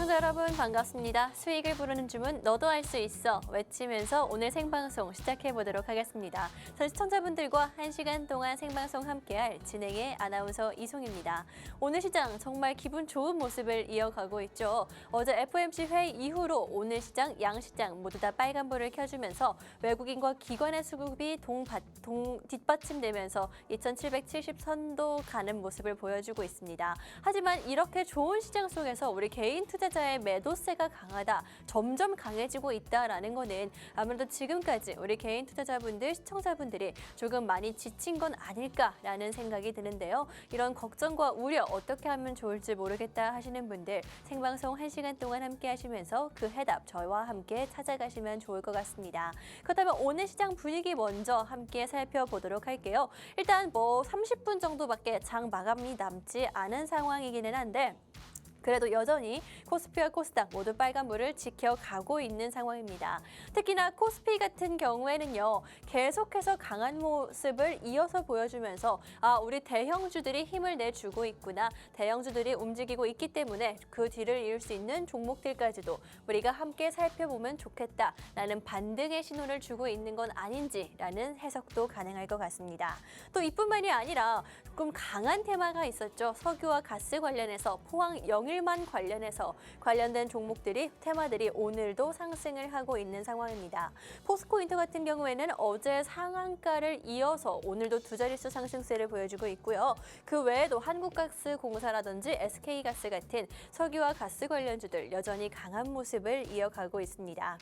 시청자 여러분 반갑습니다. 수익을 부르는 주문 너도 할 수 있어 외치면서 오늘 생방송 시작해 보도록 하겠습니다. 전 시청자분들과 1시간 동안 생방송 함께할 진행의 아나운서 이송입니다. 오늘 시장 정말 기분 좋은 모습을 이어가고 있죠. 어제 FOMC 회의 이후로 오늘 시장, 양시장 모두 다 빨간불을 켜주면서 외국인과 기관의 수급이 뒷받침되면서 2770선도 가는 모습을 보여주고 있습니다. 하지만 이렇게 좋은 시장 속에서 우리 개인 투자자의 매도세가 강하다, 점점 강해지고 있다라는 거는 아무래도 지금까지 우리 개인 투자자분들, 시청자분들이 조금 많이 지친 건 아닐까라는 생각이 드는데요. 이런 걱정과 우려 어떻게 하면 좋을지 모르겠다 하시는 분들 생방송 1시간 동안 함께 하시면서 그 해답 저희와 함께 찾아가시면 좋을 것 같습니다. 그렇다면 오늘 시장 분위기 먼저 함께 살펴보도록 할게요. 일단 30분 정도밖에 장 마감이 남지 않은 상황이기는 한데 그래도 여전히 코스피와 코스닥 모두 빨간불을 지켜가고 있는 상황입니다. 특히나 코스피 같은 경우에는요. 계속해서 강한 모습을 이어서 보여주면서 우리 대형주들이 힘을 내주고 있구나. 대형주들이 움직이고 있기 때문에 그 뒤를 이을 수 있는 종목들까지도 우리가 함께 살펴보면 좋겠다라는 반등의 신호를 주고 있는 건 아닌지라는 해석도 가능할 것 같습니다. 또 이뿐만이 아니라 조금 강한 테마가 있었죠. 석유와 가스 관련해서 포항 영일만 관련된 종목들이 테마들이 오늘도 상승을 하고 있는 상황입니다. 포스코인터 같은 경우에는 어제 상한가를 이어서 오늘도 두 자릿수 상승세를 보여주고 있고요. 그 외에도 한국가스공사라든지 SK가스 같은 석유와 가스 관련주들 여전히 강한 모습을 이어가고 있습니다.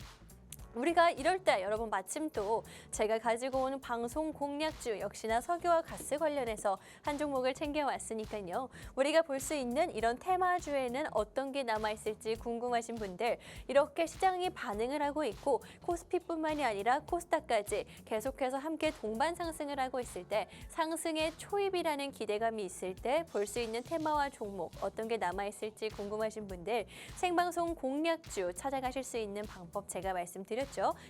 우리가 이럴 때 여러분 마침 또 제가 가지고 온 방송 공략주 역시나 석유와 가스 관련해서 한 종목을 챙겨왔으니까요. 우리가 볼 수 있는 이런 테마주에는 어떤 게 남아있을지 궁금하신 분들 이렇게 시장이 반응을 하고 있고 코스피뿐만이 아니라 코스닥까지 계속해서 함께 동반 상승을 하고 있을 때 상승의 초입이라는 기대감이 있을 때 볼 수 있는 테마와 종목 어떤 게 남아있을지 궁금하신 분들 생방송 공략주 찾아가실 수 있는 방법 제가 말씀드렸습니다.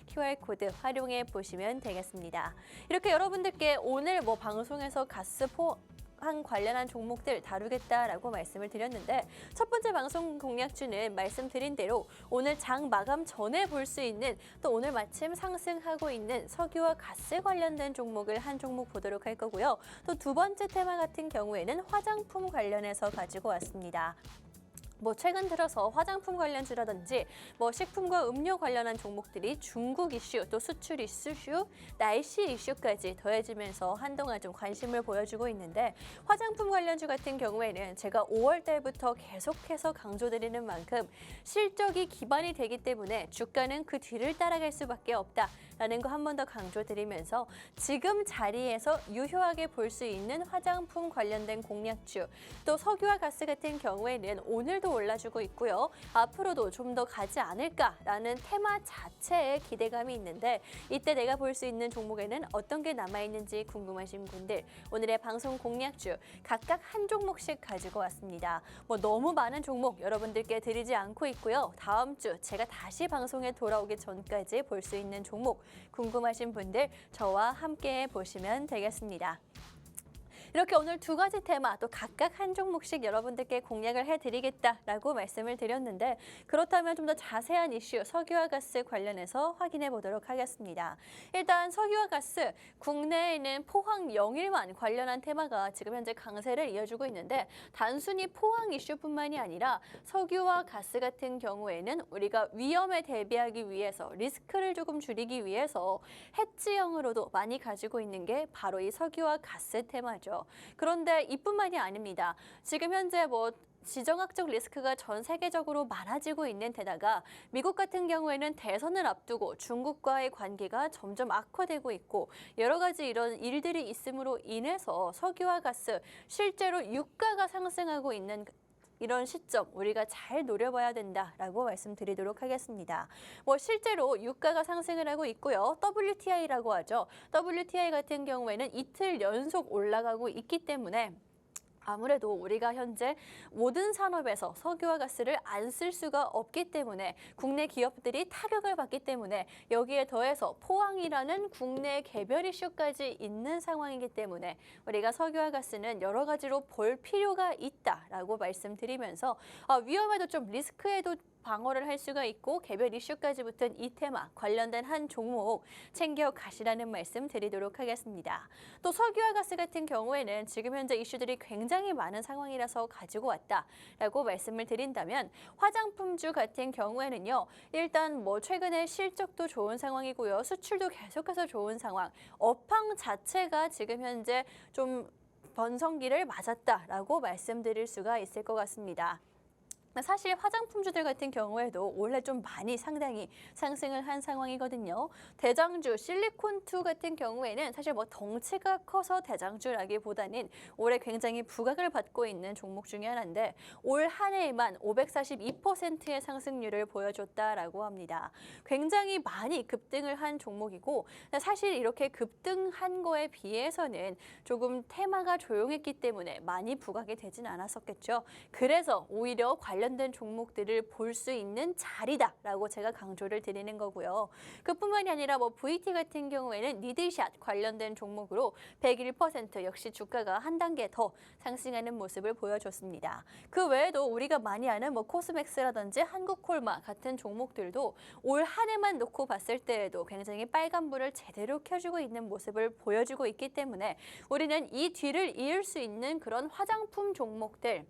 QR코드 활용해 보시면 되겠습니다. 이렇게 여러분들께 오늘 방송에서 가스 포항 관련한 종목들 다루겠다라고 말씀을 드렸는데 첫 번째 방송 공략주는 말씀드린 대로 오늘 장 마감 전에 볼 수 있는 또 오늘 마침 상승하고 있는 석유와 가스 관련된 종목을 한 종목 보도록 할 거고요. 또 두 번째 테마 같은 경우에는 화장품 관련해서 가지고 왔습니다. 최근 들어서 화장품 관련주라든지 식품과 음료 관련한 종목들이 중국 이슈, 또 수출 이슈, 날씨 이슈까지 더해지면서 한동안 좀 관심을 보여주고 있는데 화장품 관련주 같은 경우에는 제가 5월 달부터 계속해서 강조드리는 만큼 실적이 기반이 되기 때문에 주가는 그 뒤를 따라갈 수밖에 없다라는 거 한 번 더 강조드리면서 지금 자리에서 유효하게 볼 수 있는 화장품 관련된 공략주, 또 석유와 가스 같은 경우에는 오늘도 올라주고 있고요. 앞으로도 좀 더 가지 않을까라는 테마 자체에 기대감이 있는데 이때 내가 볼 수 있는 종목에는 어떤 게 남아있는지 궁금하신 분들 오늘의 방송 공략주 각각 한 종목씩 가지고 왔습니다. 너무 많은 종목 여러분들께 드리지 않고 있고요. 다음 주 제가 다시 방송에 돌아오기 전까지 볼 수 있는 종목 궁금하신 분들 저와 함께 보시면 되겠습니다. 이렇게 오늘 두 가지 테마 또 각각 한 종목씩 여러분들께 공략을 해드리겠다라고 말씀을 드렸는데 그렇다면 좀 더 자세한 이슈 석유와 가스 관련해서 확인해 보도록 하겠습니다. 일단 석유와 가스 국내에는 포항 영일만 관련한 테마가 지금 현재 강세를 이어주고 있는데 단순히 포항 이슈뿐만이 아니라 석유와 가스 같은 경우에는 우리가 위험에 대비하기 위해서 리스크를 조금 줄이기 위해서 해지형으로도 많이 가지고 있는 게 바로 이 석유와 가스 테마죠. 그런데 이뿐만이 아닙니다. 지금 현재 지정학적 리스크가 전 세계적으로 많아지고 있는 데다가 미국 같은 경우에는 대선을 앞두고 중국과의 관계가 점점 악화되고 있고 여러 가지 이런 일들이 있음으로 인해서 석유와 가스 실제로 유가가 상승하고 있는 이런 시점 우리가 잘 노려봐야 된다라고 말씀드리도록 하겠습니다. 실제로 유가가 상승을 하고 있고요. WTI라고 하죠. WTI 같은 경우에는 이틀 연속 올라가고 있기 때문에 아무래도 우리가 현재 모든 산업에서 석유와 가스를 안 쓸 수가 없기 때문에 국내 기업들이 타격을 받기 때문에 여기에 더해서 포항이라는 국내 개별 이슈까지 있는 상황이기 때문에 우리가 석유와 가스는 여러 가지로 볼 필요가 있다라고 말씀드리면서 위험에도 좀 리스크에도 방어를 할 수가 있고 개별 이슈까지 붙은 이 테마 관련된 한 종목 챙겨가시라는 말씀 드리도록 하겠습니다. 또 석유와 가스 같은 경우에는 지금 현재 이슈들이 굉장히 많은 상황이라서 가지고 왔다라고 말씀을 드린다면 화장품주 같은 경우에는요. 일단 뭐 최근에 실적도 좋은 상황이고요. 수출도 계속해서 좋은 상황. 업황 자체가 지금 현재 좀 번성기를 맞았다라고 말씀드릴 수가 있을 것 같습니다. 사실 화장품주들 같은 경우에도 원래 좀 많이 상당히 상승을 한 상황이거든요. 대장주 실리콘2 같은 경우에는 사실 뭐 덩치가 커서 대장주라기보다는 올해 굉장히 부각을 받고 있는 종목 중에 하나인데 올 한 해에만 542%의 상승률을 보여줬다라고 합니다. 굉장히 많이 급등을 한 종목이고 사실 이렇게 급등한 거에 비해서는 조금 테마가 조용했기 때문에 많이 부각이 되진 않았었겠죠. 그래서 오히려 관련된 종목들을 볼 수 있는 자리다라고 제가 강조를 드리는 거고요. 그뿐만이 아니라 뭐 VT 같은 경우에는 니드샷 관련된 종목으로 101% 역시 주가가 한 단계 더 상승하는 모습을 보여줬습니다. 그 외에도 우리가 많이 아는 뭐 코스맥스라든지 한국콜마 같은 종목들도 올 한 해만 놓고 봤을 때에도 굉장히 빨간불을 제대로 켜주고 있는 모습을 보여주고 있기 때문에 우리는 이 뒤를 이을 수 있는 그런 화장품 종목들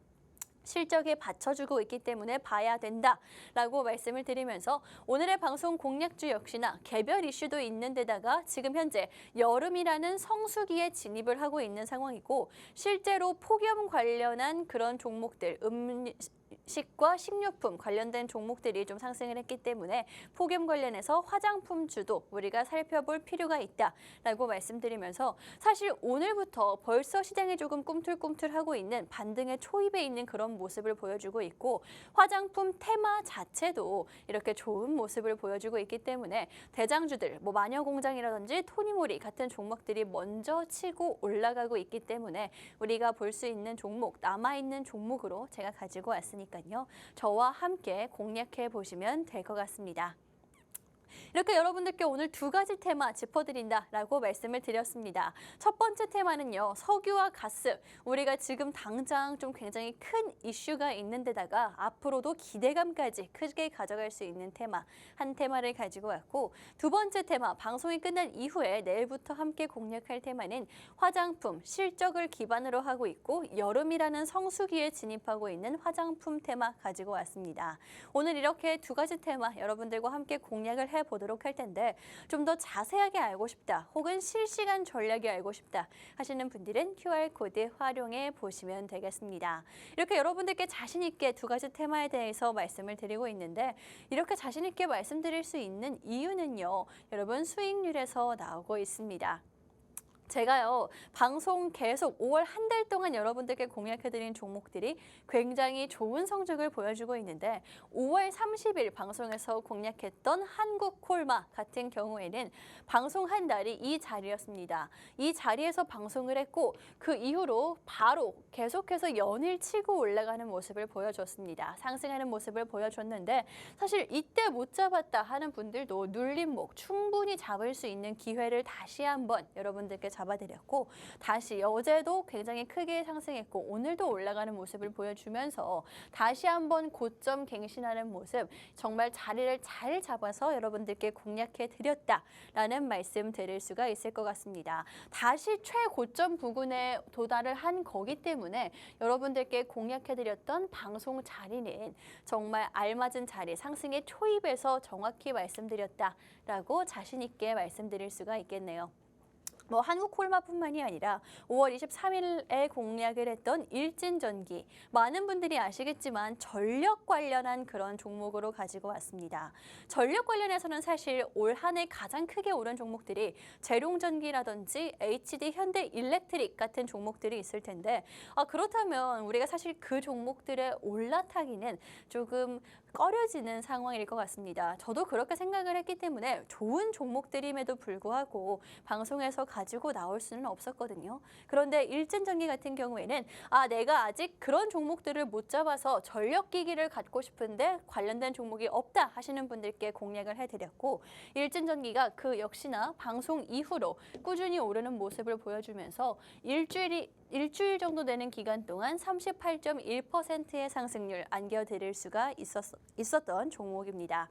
실적에 받쳐주고 있기 때문에 봐야 된다라고 말씀을 드리면서 오늘의 방송 공략주 역시나 개별 이슈도 있는 데다가 지금 현재 여름이라는 성수기에 진입을 하고 있는 상황이고 실제로 폭염 관련한 그런 종목들 음식과 식료품 관련된 종목들이 좀 상승을 했기 때문에 폭염 관련해서 화장품주도 우리가 살펴볼 필요가 있다라고 말씀드리면서 사실 오늘부터 벌써 시장이 조금 꿈틀꿈틀하고 있는 반등의 초입에 있는 그런 모습을 보여주고 있고 화장품 테마 자체도 이렇게 좋은 모습을 보여주고 있기 때문에 대장주들 뭐 마녀공장이라든지 토니모리 같은 종목들이 먼저 치고 올라가고 있기 때문에 우리가 볼 수 있는 종목 남아있는 종목으로 제가 가지고 왔으니까요. 저와 함께 공략해 보시면 될 것 같습니다. 이렇게 여러분들께 오늘 두 가지 테마 짚어드린다라고 말씀을 드렸습니다. 첫 번째 테마는요. 석유와 가스. 우리가 지금 당장 좀 굉장히 큰 이슈가 있는 데다가 앞으로도 기대감까지 크게 가져갈 수 있는 테마. 한 테마를 가지고 왔고 두 번째 테마 방송이 끝난 이후에 내일부터 함께 공략할 테마는 화장품 실적을 기반으로 하고 있고 여름이라는 성수기에 진입하고 있는 화장품 테마 가지고 왔습니다. 오늘 이렇게 두 가지 테마 여러분들과 함께 공략을 해보도록 할 텐데 좀 더 자세하게 알고 싶다 혹은 실시간 전략이 알고 싶다 하시는 분들은 QR코드 활용해 보시면 되겠습니다. 이렇게 여러분들께 자신 있게 두 가지 테마에 대해서 말씀을 드리고 있는데 이렇게 자신 있게 말씀드릴 수 있는 이유는요. 여러분 수익률에서 나오고 있습니다. 제가요 방송 계속 5월 한 달 동안 여러분들께 공략해드린 종목들이 굉장히 좋은 성적을 보여주고 있는데 5월 30일 방송에서 공략했던 한국콜마 같은 경우에는 방송한 날이 이 자리였습니다. 이 자리에서 방송을 했고 그 이후로 바로 계속해서 연일 치고 올라가는 모습을 보여줬습니다. 상승하는 모습을 보여줬는데 사실 이때 못 잡았다 하는 분들도 눌림목 충분히 잡을 수 있는 기회를 다시 한번 여러분들께 잡아드렸고 다시 어제도 굉장히 크게 상승했고 오늘도 올라가는 모습을 보여주면서 다시 한번 고점 갱신하는 모습 정말 자리를 잘 잡아서 여러분들께 공략해 드렸다라는 말씀 드릴 수가 있을 것 같습니다. 다시 최고점 부근에 도달을 한 거기 때문에 여러분들께 공략해 드렸던 방송 자리는 정말 알맞은 자리 상승의 초입에서 정확히 말씀드렸다라고 자신 있게 말씀드릴 수가 있겠네요. 뭐 한국콜마뿐만이 아니라 5월 23일에 공략을 했던 일진전기 많은 분들이 아시겠지만 전력 관련한 그런 종목으로 가지고 왔습니다. 전력 관련해서는 사실 올 한 해 가장 크게 오른 종목들이 재룡전기라든지 HD 현대일렉트릭 같은 종목들이 있을 텐데 그렇다면 우리가 사실 그 종목들의 올라타기는 조금 꺼려지는 상황일 것 같습니다. 저도 그렇게 생각을 했기 때문에 좋은 종목들임에도 불구하고 방송에서 가지고 나올 수는 없었거든요. 그런데 일진전기 같은 경우에는 내가 아직 그런 종목들을 못 잡아서 전력기기를 갖고 싶은데 관련된 종목이 없다 하시는 분들께 공략을 해드렸고, 일진전기가 그 역시나 방송 이후로 꾸준히 오르는 모습을 보여주면서 일주일 정도 되는 기간 동안 38.1%의 상승률 안겨드릴 수가 있었던 종목입니다.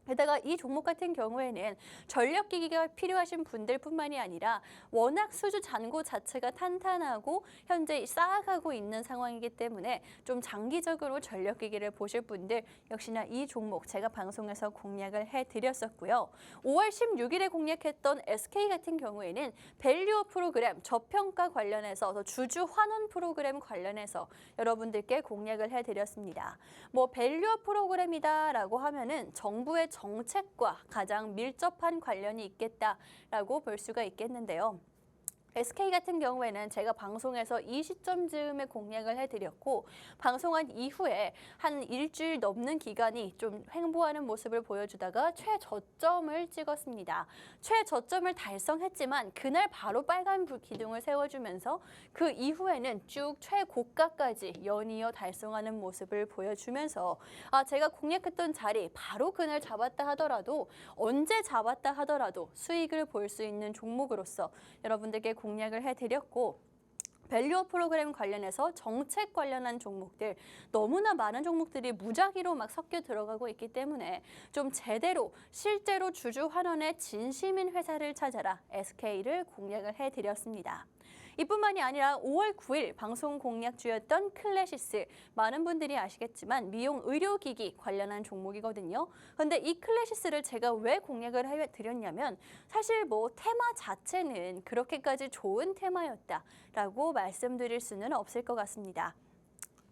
게다가 이 종목 같은 경우에는 전력기기가 필요하신 분들뿐만이 아니라 워낙 수주 잔고 자체가 탄탄하고 현재 쌓아가고 있는 상황이기 때문에 좀 장기적으로 전력기기를 보실 분들 역시나 이 종목 제가 방송에서 공략을 해드렸었고요. 5월 16일에 공략했던 SK 같은 경우에는 밸류업 프로그램 저평가 관련해서 주주 환원 프로그램 관련해서 여러분들께 공략을 해드렸습니다. 뭐 밸류업 프로그램이다라고 하면은 정부의 정책과 가장 밀접한 관련이 있겠다라고 볼 수가 있겠는데요. SK 같은 경우에는 제가 방송에서 이 시점쯤에 공략을 해드렸고, 방송한 이후에 한 일주일 넘는 기간이 좀 횡보하는 모습을 보여주다가 최저점을 찍었습니다. 최저점을 달성했지만 그날 바로 빨간 기둥을 세워주면서 그 이후에는 쭉 최고가까지 연이어 달성하는 모습을 보여주면서 제가 공략했던 자리 바로 그날 잡았다 하더라도 언제 잡았다 하더라도 수익을 볼 수 있는 종목으로서 여러분들께 공략을 해드렸고, 밸류업 프로그램 관련해서 정책 관련한 종목들 너무나 많은 종목들이 무작위로 막 섞여 들어가고 있기 때문에 좀 제대로 실제로 주주 환원의 진심인 회사를 찾아라 SK를 공략을 해드렸습니다. 이뿐만이 아니라 5월 9일 방송 공략주였던 클래시스, 많은 분들이 아시겠지만 미용 의료기기 관련한 종목이거든요. 그런데 이 클래시스를 제가 왜 공략을 해드렸냐면 사실 뭐 테마 자체는 그렇게까지 좋은 테마였다라고 말씀드릴 수는 없을 것 같습니다.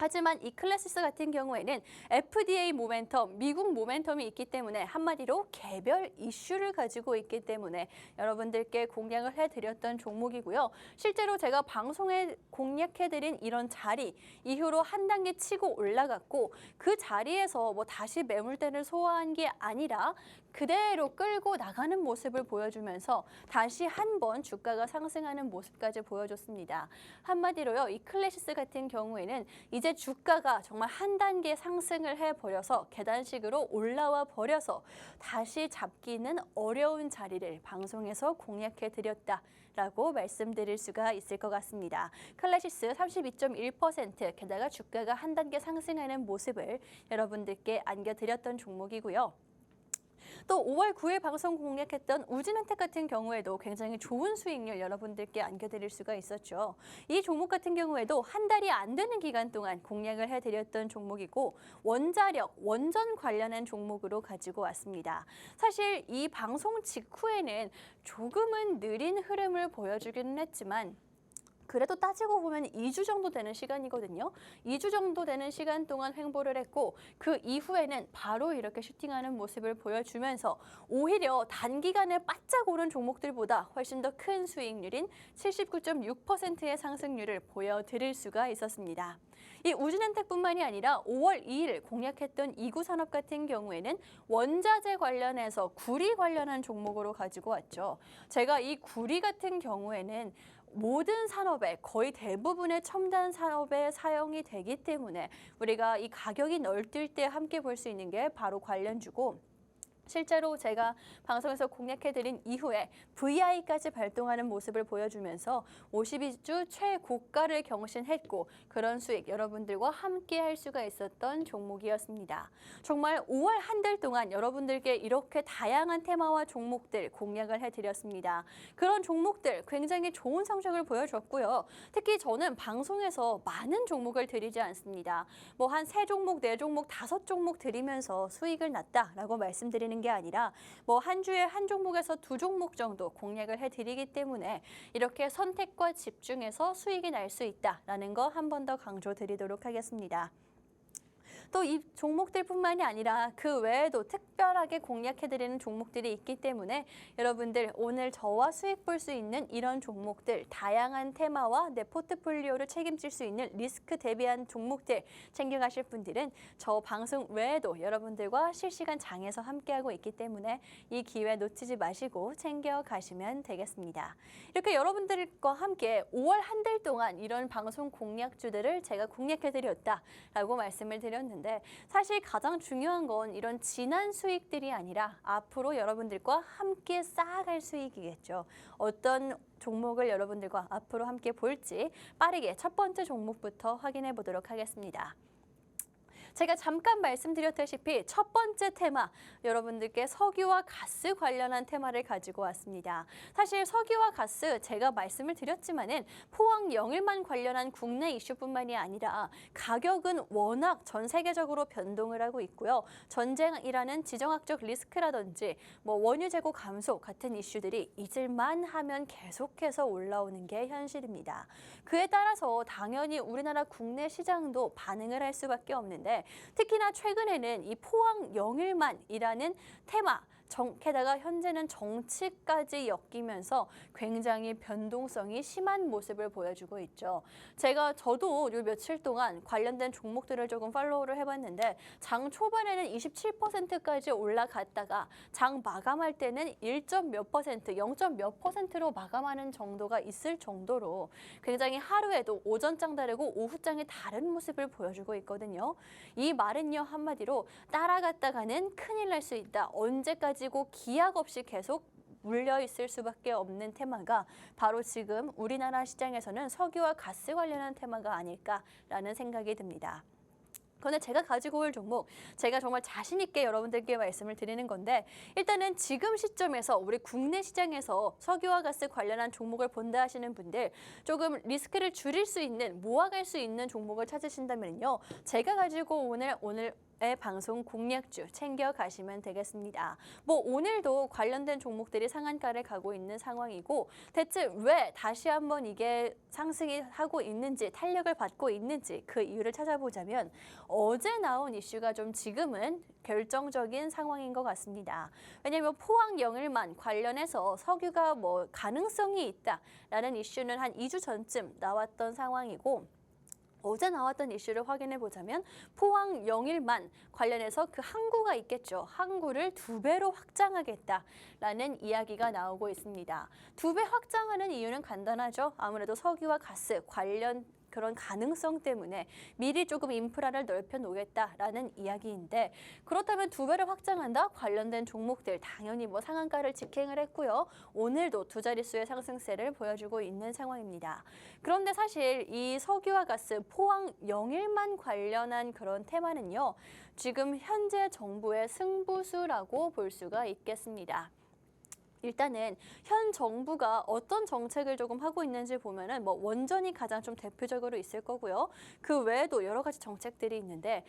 하지만 이 클래시스 같은 경우에는 FDA 모멘텀, 미국 모멘텀이 있기 때문에 한마디로 개별 이슈를 가지고 있기 때문에 여러분들께 공략을 해드렸던 종목이고요. 실제로 제가 방송에 공략해드린 이런 자리 이후로 한 단계 치고 올라갔고, 그 자리에서 뭐 다시 매물대를 소화한 게 아니라 그대로 끌고 나가는 모습을 보여주면서 다시 한번 주가가 상승하는 모습까지 보여줬습니다. 한마디로요, 이 클래시스 같은 경우에는 이제 주가가 정말 한 단계 상승을 해버려서 계단식으로 올라와 버려서 다시 잡기는 어려운 자리를 방송에서 공략해드렸다라고 말씀드릴 수가 있을 것 같습니다. 클래시스 32.1%, 게다가 주가가 한 단계 상승하는 모습을 여러분들께 안겨드렸던 종목이고요. 또 5월 9일 방송 공략했던 우진한텍 같은 경우에도 굉장히 좋은 수익률 여러분들께 안겨드릴 수가 있었죠. 이 종목 같은 경우에도 한 달이 안 되는 기간 동안 공략을 해드렸던 종목이고, 원자력, 원전 관련한 종목으로 가지고 왔습니다. 사실 이 방송 직후에는 조금은 느린 흐름을 보여주기는 했지만 그래도 따지고 보면 2주 정도 되는 시간이거든요. 2주 정도 되는 시간 동안 횡보를 했고, 그 이후에는 바로 이렇게 슈팅하는 모습을 보여주면서 오히려 단기간에 바짝 오른 종목들보다 훨씬 더 큰 수익률인 79.6%의 상승률을 보여드릴 수가 있었습니다. 이 우진엔텍뿐만이 아니라 5월 2일 공략했던 이구산업 같은 경우에는 원자재 관련해서 구리 관련한 종목으로 가지고 왔죠. 제가 이 구리 같은 경우에는 모든 산업에 거의 대부분의 첨단 산업에 사용이 되기 때문에 우리가 이 가격이 널뛸 때 함께 볼 수 있는 게 바로 관련주고, 실제로 제가 방송에서 공략해드린 이후에 VI까지 발동하는 모습을 보여주면서 52주 최고가를 경신했고, 그런 수익 여러분들과 함께 할 수가 있었던 종목이었습니다. 정말 5월 한 달 동안 여러분들께 이렇게 다양한 테마와 종목들 공략을 해드렸습니다. 그런 종목들 굉장히 좋은 성적을 보여줬고요. 특히 저는 방송에서 많은 종목을 드리지 않습니다. 뭐 한 3종목, 4종목, 5종목 드리면서 수익을 났다라고 말씀드리는 게 아니라 뭐 한 주에 한 종목에서 2종목 정도 공략을 해드리기 때문에 이렇게 선택과 집중해서 수익이 날 수 있다라는 거 한 번 더 강조드리도록 하겠습니다. 또 이 종목들뿐만이 아니라 그 외에도 특별하게 공략해드리는 종목들이 있기 때문에 여러분들 오늘 저와 수익 볼 수 있는 이런 종목들, 다양한 테마와 내 포트폴리오를 책임질 수 있는 리스크 대비한 종목들 챙겨가실 분들은 저 방송 외에도 여러분들과 실시간 장에서 함께하고 있기 때문에 이 기회 놓치지 마시고 챙겨가시면 되겠습니다. 이렇게 여러분들과 함께 5월 한 달 동안 이런 방송 공략주들을 제가 공략해드렸다라고 말씀을 드렸는데 사실 가장 중요한 건 이런 지난 수익들이 아니라 앞으로 여러분들과 함께 쌓아갈 수익이겠죠. 어떤 종목을 여러분들과 앞으로 함께 볼지 빠르게 첫 번째 종목부터 확인해 보도록 하겠습니다. 제가 잠깐 말씀드렸다시피 첫 번째 테마, 여러분들께 석유와 가스 관련한 테마를 가지고 왔습니다. 사실 석유와 가스 제가 말씀을 드렸지만은 포항 영일만 관련한 국내 이슈뿐만이 아니라 가격은 워낙 전 세계적으로 변동을 하고 있고요. 전쟁이라는 지정학적 리스크라든지 원유 재고 감소 같은 이슈들이 잊을만 하면 계속해서 올라오는 게 현실입니다. 그에 따라서 당연히 우리나라 국내 시장도 반응을 할 수밖에 없는데 특히나 최근에는 이 포항 영일만이라는 테마, 게다가 현재는 정치까지 엮이면서 굉장히 변동성이 심한 모습을 보여주고 있죠. 저도 요 며칠 동안 관련된 종목들을 조금 팔로우를 해봤는데 장 초반에는 27%까지 올라갔다가 장 마감할 때는 1몇 퍼센트, 0몇 퍼센트로 마감하는 정도가 있을 정도로 굉장히 하루에도 오전장 다르고 오후장이 다른 모습을 보여주고 있거든요. 이 말은요, 한마디로 따라갔다가는 큰일 날 수 있다. 언제까지고 기약 없이 계속 물려 있을 수밖에 없는 테마가 바로 지금 우리나라 시장에서는 석유와 가스 관련한 테마가 아닐까라는 생각이 듭니다. 그런데 제가 가지고 올 종목, 제가 정말 자신 있게 여러분들께 말씀을 드리는 건데 일단은 지금 시점에서 우리 국내 시장에서 석유와 가스 관련한 종목을 본다 하시는 분들 조금 리스크를 줄일 수 있는, 모아갈 수 있는 종목을 찾으신다면요. 제가 가지고 오늘 방송 공략주 챙겨가시면 되겠습니다. 오늘도 관련된 종목들이 상한가를 가고 있는 상황이고 대체 왜 다시 한번 이게 상승이 하고 있는지, 탄력을 받고 있는지 그 이유를 찾아보자면 어제 나온 이슈가 좀 지금은 결정적인 상황인 것 같습니다. 왜냐하면 포항 영일만 관련해서 석유가 가능성이 있다라는 이슈는 한 2주 전쯤 나왔던 상황이고 어제 나왔던 이슈를 확인해 보자면 포항 영일만 관련해서 그 항구가 있겠죠. 항구를 2배로 확장하겠다라는 이야기가 나오고 있습니다. 2배 확장하는 이유는 간단하죠. 아무래도 석유와 가스 관련 그런 가능성 때문에 미리 조금 인프라를 넓혀 놓겠다라는 이야기인데 그렇다면 2배를 확장한다? 관련된 종목들 당연히 상한가를 직행을 했고요. 오늘도 두 자릿수의 상승세를 보여주고 있는 상황입니다. 그런데 사실 이 석유와 가스 포항 영일만 관련한 그런 테마는요. 지금 현재 정부의 승부수라고 볼 수가 있겠습니다. 일단은 현 정부가 어떤 정책을 조금 하고 있는지 보면은 원전이 가장 좀 대표적으로 있을 거고요. 그 외에도 여러 가지 정책들이 있는데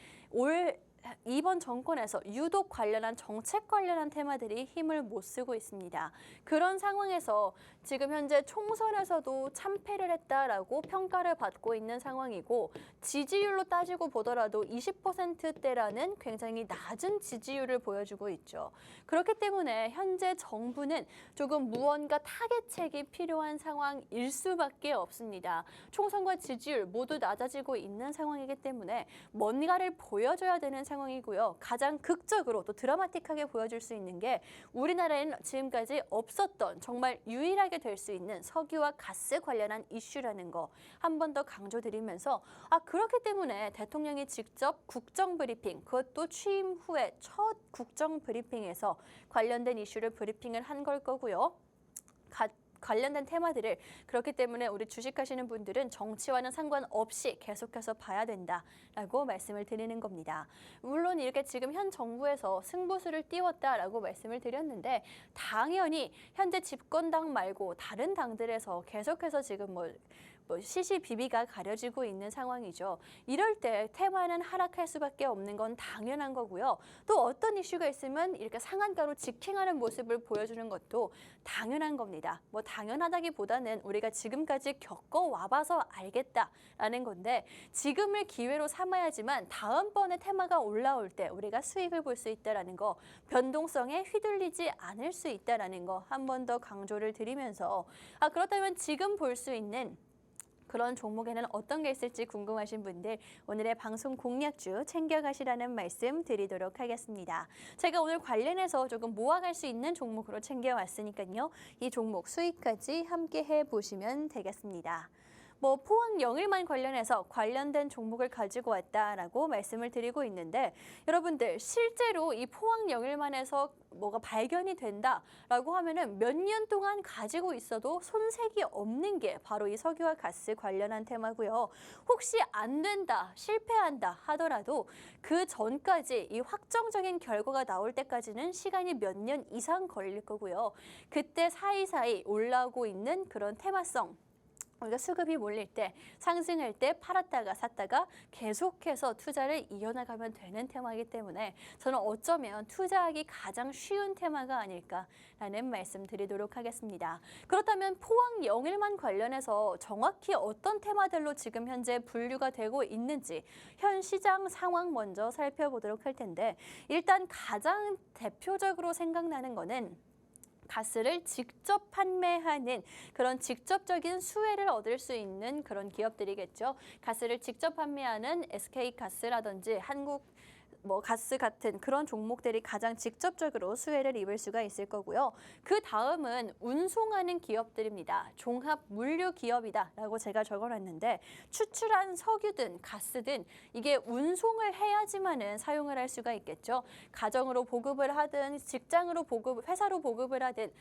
이번 정권에서 유독 관련한 정책 관련한 테마들이 힘을 못 쓰고 있습니다. 그런 상황에서 지금 현재 총선에서도 참패를 했다라고 평가를 받고 있는 상황이고 지지율로 따지고 보더라도 20%대라는 굉장히 낮은 지지율을 보여주고 있죠. 그렇기 때문에 현재 정부는 조금 무언가 타겟책이 필요한 상황일 수밖에 없습니다. 총선과 지지율 모두 낮아지고 있는 상황이기 때문에 뭔가를 보여줘야 되는 상황이고요. 가장 극적으로 또 드라마틱하게 보여줄 수 있는 게 우리나라에는 지금까지 없었던 정말 유일하게 될 수 있는 석유와 가스 관련한 이슈라는 거 한 번 더 강조드리면서 그렇기 때문에 대통령이 직접 국정 브리핑, 그것도 취임 후에 첫 국정 브리핑에서 관련된 이슈를 브리핑을 한 걸 거고요. 관련된 테마들을 그렇기 때문에 우리 주식하시는 분들은 정치와는 상관없이 계속해서 봐야 된다라고 말씀을 드리는 겁니다. 물론 이렇게 지금 현 정부에서 승부수를 띄웠다라고 말씀을 드렸는데 당연히 현재 집권당 말고 다른 당들에서 계속해서 지금 시시비비가 가려지고 있는 상황이죠. 이럴 때 테마는 하락할 수밖에 없는 건 당연한 거고요. 또 어떤 이슈가 있으면 이렇게 상한가로 직행하는 모습을 보여주는 것도 당연한 겁니다. 당연하다기보다는 우리가 지금까지 겪어와봐서 알겠다라는 건데 지금을 기회로 삼아야지만 다음번에 테마가 올라올 때 우리가 수익을 볼 수 있다라는 거, 변동성에 휘둘리지 않을 수 있다라는 거 한 번 더 강조를 드리면서 그렇다면 지금 볼 수 있는 그런 종목에는 어떤 게 있을지 궁금하신 분들 오늘의 방송 공략주 챙겨가시라는 말씀 드리도록 하겠습니다. 제가 오늘 관련해서 조금 모아갈 수 있는 종목으로 챙겨왔으니까요. 이 종목 수익까지 함께 해보시면 되겠습니다. 포항 영일만 관련해서 관련된 종목을 가지고 왔다라고 말씀을 드리고 있는데 여러분들 실제로 이 포항 영일만에서 뭐가 발견이 된다라고 하면은 몇 년 동안 가지고 있어도 손색이 없는 게 바로 이 석유와 가스 관련한 테마고요. 혹시 안 된다, 실패한다 하더라도 그 전까지 이 확정적인 결과가 나올 때까지는 시간이 몇 년 이상 걸릴 거고요. 그때 사이사이 올라오고 있는 그런 테마성 우리가 수급이 몰릴 때, 상승할 때 팔았다가 샀다가 계속해서 투자를 이어나가면 되는 테마이기 때문에 저는 어쩌면 투자하기 가장 쉬운 테마가 아닐까라는 말씀 드리도록 하겠습니다. 그렇다면 포항 영일만 관련해서 정확히 어떤 테마들로 지금 현재 분류가 되고 있는지 현 시장 상황 먼저 살펴보도록 할 텐데 일단 가장 대표적으로 생각나는 거는 가스를 직접 판매하는 그런 직접적인 수혜를 얻을 수 있는 그런 기업들이겠죠. 가스를 직접 판매하는 SK가스라든지 한국 가스 같은 그런 종목들이 가장 직접적으로 수혜를 입을 수가 있을 거고요. 그 다음은 운송하는 기업들입니다. 종합 물류 기업이다라고 제가 적어놨는데 추출한 석유든 가스든 이게 운송을 해야지만은 사용을 할 수가 있겠죠. 가정으로 보급을 하든 직장으로 회사로 보급을 하든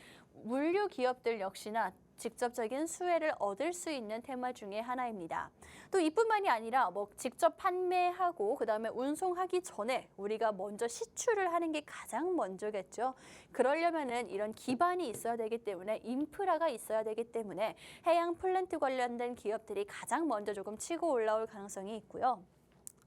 물류 기업들 역시나 직접적인 수혜를 얻을 수 있는 테마 중에 하나입니다. 또 이뿐만이 아니라 직접 판매하고 그다음에 운송하기 전에 우리가 먼저 시추를 하는 게 가장 먼저겠죠. 그러려면은 이런 기반이 있어야 되기 때문에 인프라가 있어야 되기 때문에 해양 플랜트 관련된 기업들이 가장 먼저 조금 치고 올라올 가능성이 있고요.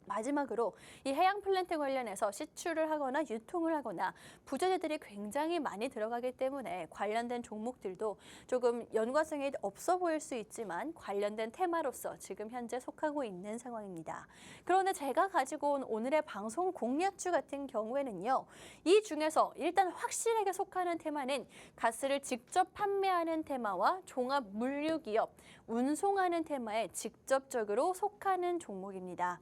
마지막으로 이 해양 플랜트 관련해서 시추를 하거나 유통을 하거나 부자재들이 굉장히 많이 들어가기 때문에 관련된 종목들도 조금 연관성이 없어 보일 수 있지만 관련된 테마로서 지금 현재 속하고 있는 상황입니다. 그런데 제가 가지고 온 오늘의 방송 공략주 같은 경우에는요. 이 중에서 일단 확실하게 속하는 테마는 가스를 직접 판매하는 테마와 종합 물류기업, 운송하는 테마에 직접적으로 속하는 종목입니다.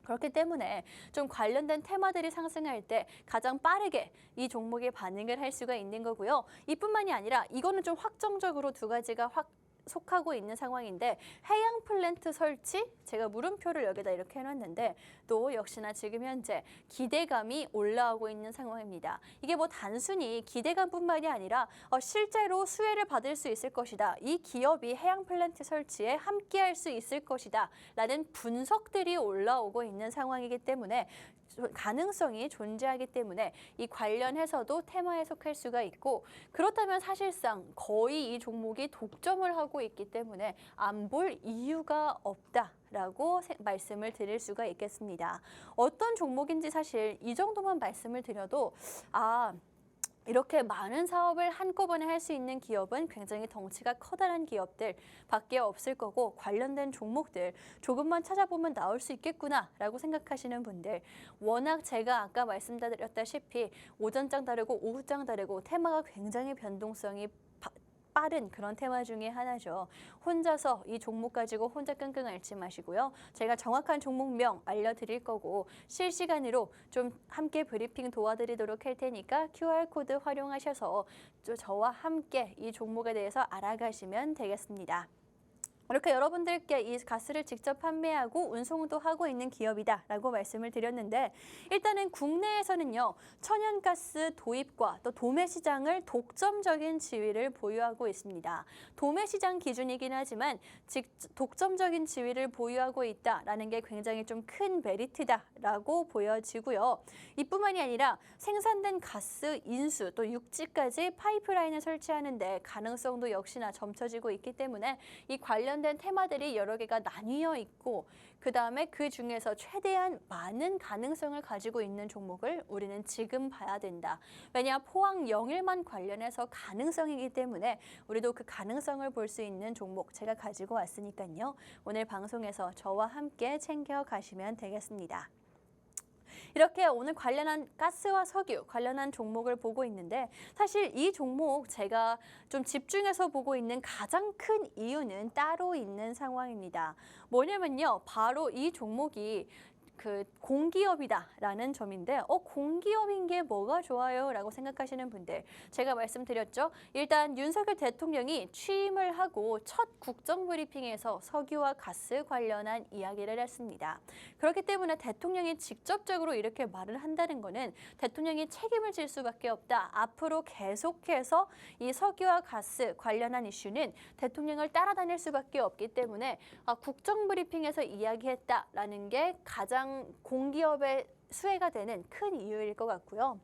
그렇기 때문에 좀 관련된 테마들이 상승할 때 가장 빠르게 이 종목에 반응을 할 수가 있는 거고요. 이뿐만이 아니라 이거는 좀 확정적으로 두 가지가 속하고 있는 상황인데 해양 플랜트 설치 제가 물음표를 여기다 이렇게 해놨는데 또 역시나 지금 현재 기대감이 올라오고 있는 상황입니다. 이게 단순히 기대감뿐만이 아니라 실제로 수혜를 받을 수 있을 것이다. 이 기업이 해양 플랜트 설치에 함께할 수 있을 것이다. 라는 분석들이 올라오고 있는 상황이기 때문에 가능성이 존재하기 때문에 이 관련해서도 테마에 속할 수가 있고 그렇다면 사실상 거의 이 종목이 독점을 하고 있기 때문에 안 볼 이유가 없다라고 말씀을 드릴 수가 있겠습니다. 어떤 종목인지 사실 이 정도만 말씀을 드려도 이렇게 많은 사업을 한꺼번에 할 수 있는 기업은 굉장히 덩치가 커다란 기업들 밖에 없을 거고 관련된 종목들 조금만 찾아보면 나올 수 있겠구나라고 생각하시는 분들 워낙 제가 아까 말씀드렸다시피 오전장 다르고 오후장 다르고 테마가 굉장히 변동성이 빠른 그런 테마 중에 하나죠. 혼자서 이 종목 가지고 혼자 끙끙 앓지 마시고요. 제가 정확한 종목명 알려드릴 거고 실시간으로 좀 함께 브리핑 도와드리도록 할 테니까 QR코드 활용하셔서 저와 함께 이 종목에 대해서 알아가시면 되겠습니다. 이렇게 여러분들께 이 가스를 직접 판매하고 운송도 하고 있는 기업이다라고 말씀을 드렸는데 일단은 국내에서는요. 천연가스 도입과 또 도매 시장을 독점적인 지위를 보유하고 있습니다. 도매 시장 기준이긴 하지만 독점적인 지위를 보유하고 있다라는 게 굉장히 좀 큰 메리트다라고 보여지고요. 이뿐만이 아니라 생산된 가스 인수 또 육지까지 파이프라인을 설치하는 데 가능성도 역시나 점쳐지고 있기 때문에 이 관련 관련된 테마들이 여러 개가 나뉘어 있고 그다음에 그 중에서 최대한 많은 가능성을 가지고 있는 종목을 우리는 지금 봐야 된다. 왜냐 포항 영일만 관련해서 가능성이기 때문에 우리도 그 가능성을 볼 수 있는 종목 제가 가지고 왔으니까요. 오늘 방송에서 저와 함께 챙겨 가시면 되겠습니다. 이렇게 오늘 관련한 가스와 석유 관련한 종목을 보고 있는데 사실 이 종목 제가 좀 집중해서 보고 있는 가장 큰 이유는 따로 있는 상황입니다. 뭐냐면요. 바로 이 종목이 그 공기업이다라는 점인데 공기업인 게 뭐가 좋아요? 라고 생각하시는 분들 제가 말씀드렸죠. 일단 윤석열 대통령이 취임을 하고 첫 국정브리핑에서 석유와 가스 관련한 이야기를 했습니다. 그렇기 때문에 대통령이 직접적으로 이렇게 말을 한다는 거는 대통령이 책임을 질 수밖에 없다. 앞으로 계속해서 이 석유와 가스 관련한 이슈는 대통령을 따라다닐 수밖에 없기 때문에 국정브리핑에서 이야기했다라는 게 가장 공기업의 수혜가 되는 큰 이유일 것 같고요.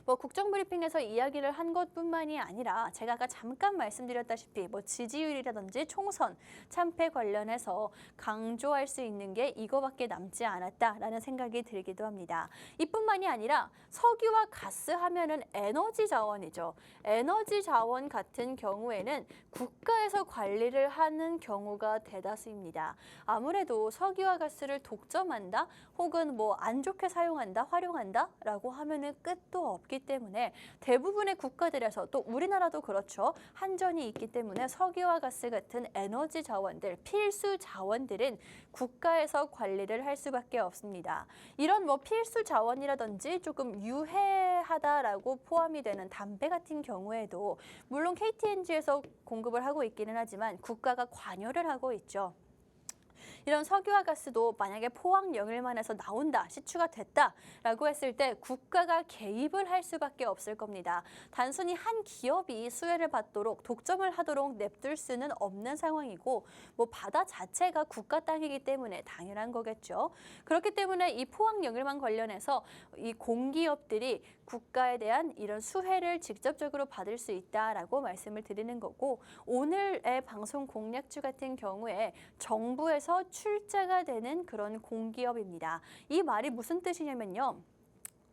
국정브리핑에서 이야기를 한 것뿐만이 아니라 제가 아까 잠깐 말씀드렸다시피 지지율이라든지 총선 참패 관련해서 강조할 수 있는 게 이거밖에 남지 않았다라는 생각이 들기도 합니다. 이뿐만이 아니라 석유와 가스 하면은 에너지 자원이죠. 에너지 자원 같은 경우에는 국가에서 관리를 하는 경우가 대다수입니다. 아무래도 석유와 가스를 독점한다 혹은 안 좋게 사용한다, 활용한다라고 하면은 끝도 없기 때문에 대부분의 국가들에서 또 우리나라도 그렇죠. 한전이 있기 때문에 석유와 가스 같은 에너지 자원들, 필수 자원들은 국가에서 관리를 할 수밖에 없습니다. 이런 필수 자원이라든지 조금 유해하다라고 포함이 되는 담배 같은 경우에도 물론 KTNG에서 공급을 하고 있기는 하지만 국가가 관여를 하고 있죠. 이런 석유와 가스도 만약에 포항 영일만에서 나온다, 시추가 됐다라고 했을 때 국가가 개입을 할 수밖에 없을 겁니다. 단순히 한 기업이 수혜를 받도록 독점을 하도록 냅둘 수는 없는 상황이고 바다 자체가 국가 땅이기 때문에 당연한 거겠죠. 그렇기 때문에 이 포항 영일만 관련해서 이 공기업들이 국가에 대한 이런 수혜를 직접적으로 받을 수 있다라고 말씀을 드리는 거고 오늘의 방송 공략주 같은 경우에 정부에서 출자가 되는 그런 공기업입니다. 이 말이 무슨 뜻이냐면요.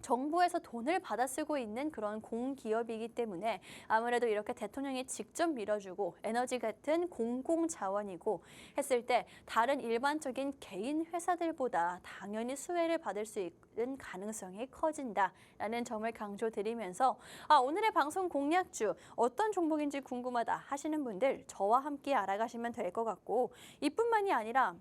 정부에서 돈을 받아 쓰고 있는 그런 공기업이기 때문에 아무래도 이렇게 대통령이 직접 밀어주고 에너지 같은 공공자원이고 했을 때 다른 일반적인 개인 회사들보다 당연히 수혜를 받을 수 있는 가능성이 커진다라는 점을 강조드리면서 오늘의 방송 공략주 어떤 종목인지 궁금하다 하시는 분들 저와 함께 알아가시면 될 것 같고 이뿐만이 아니라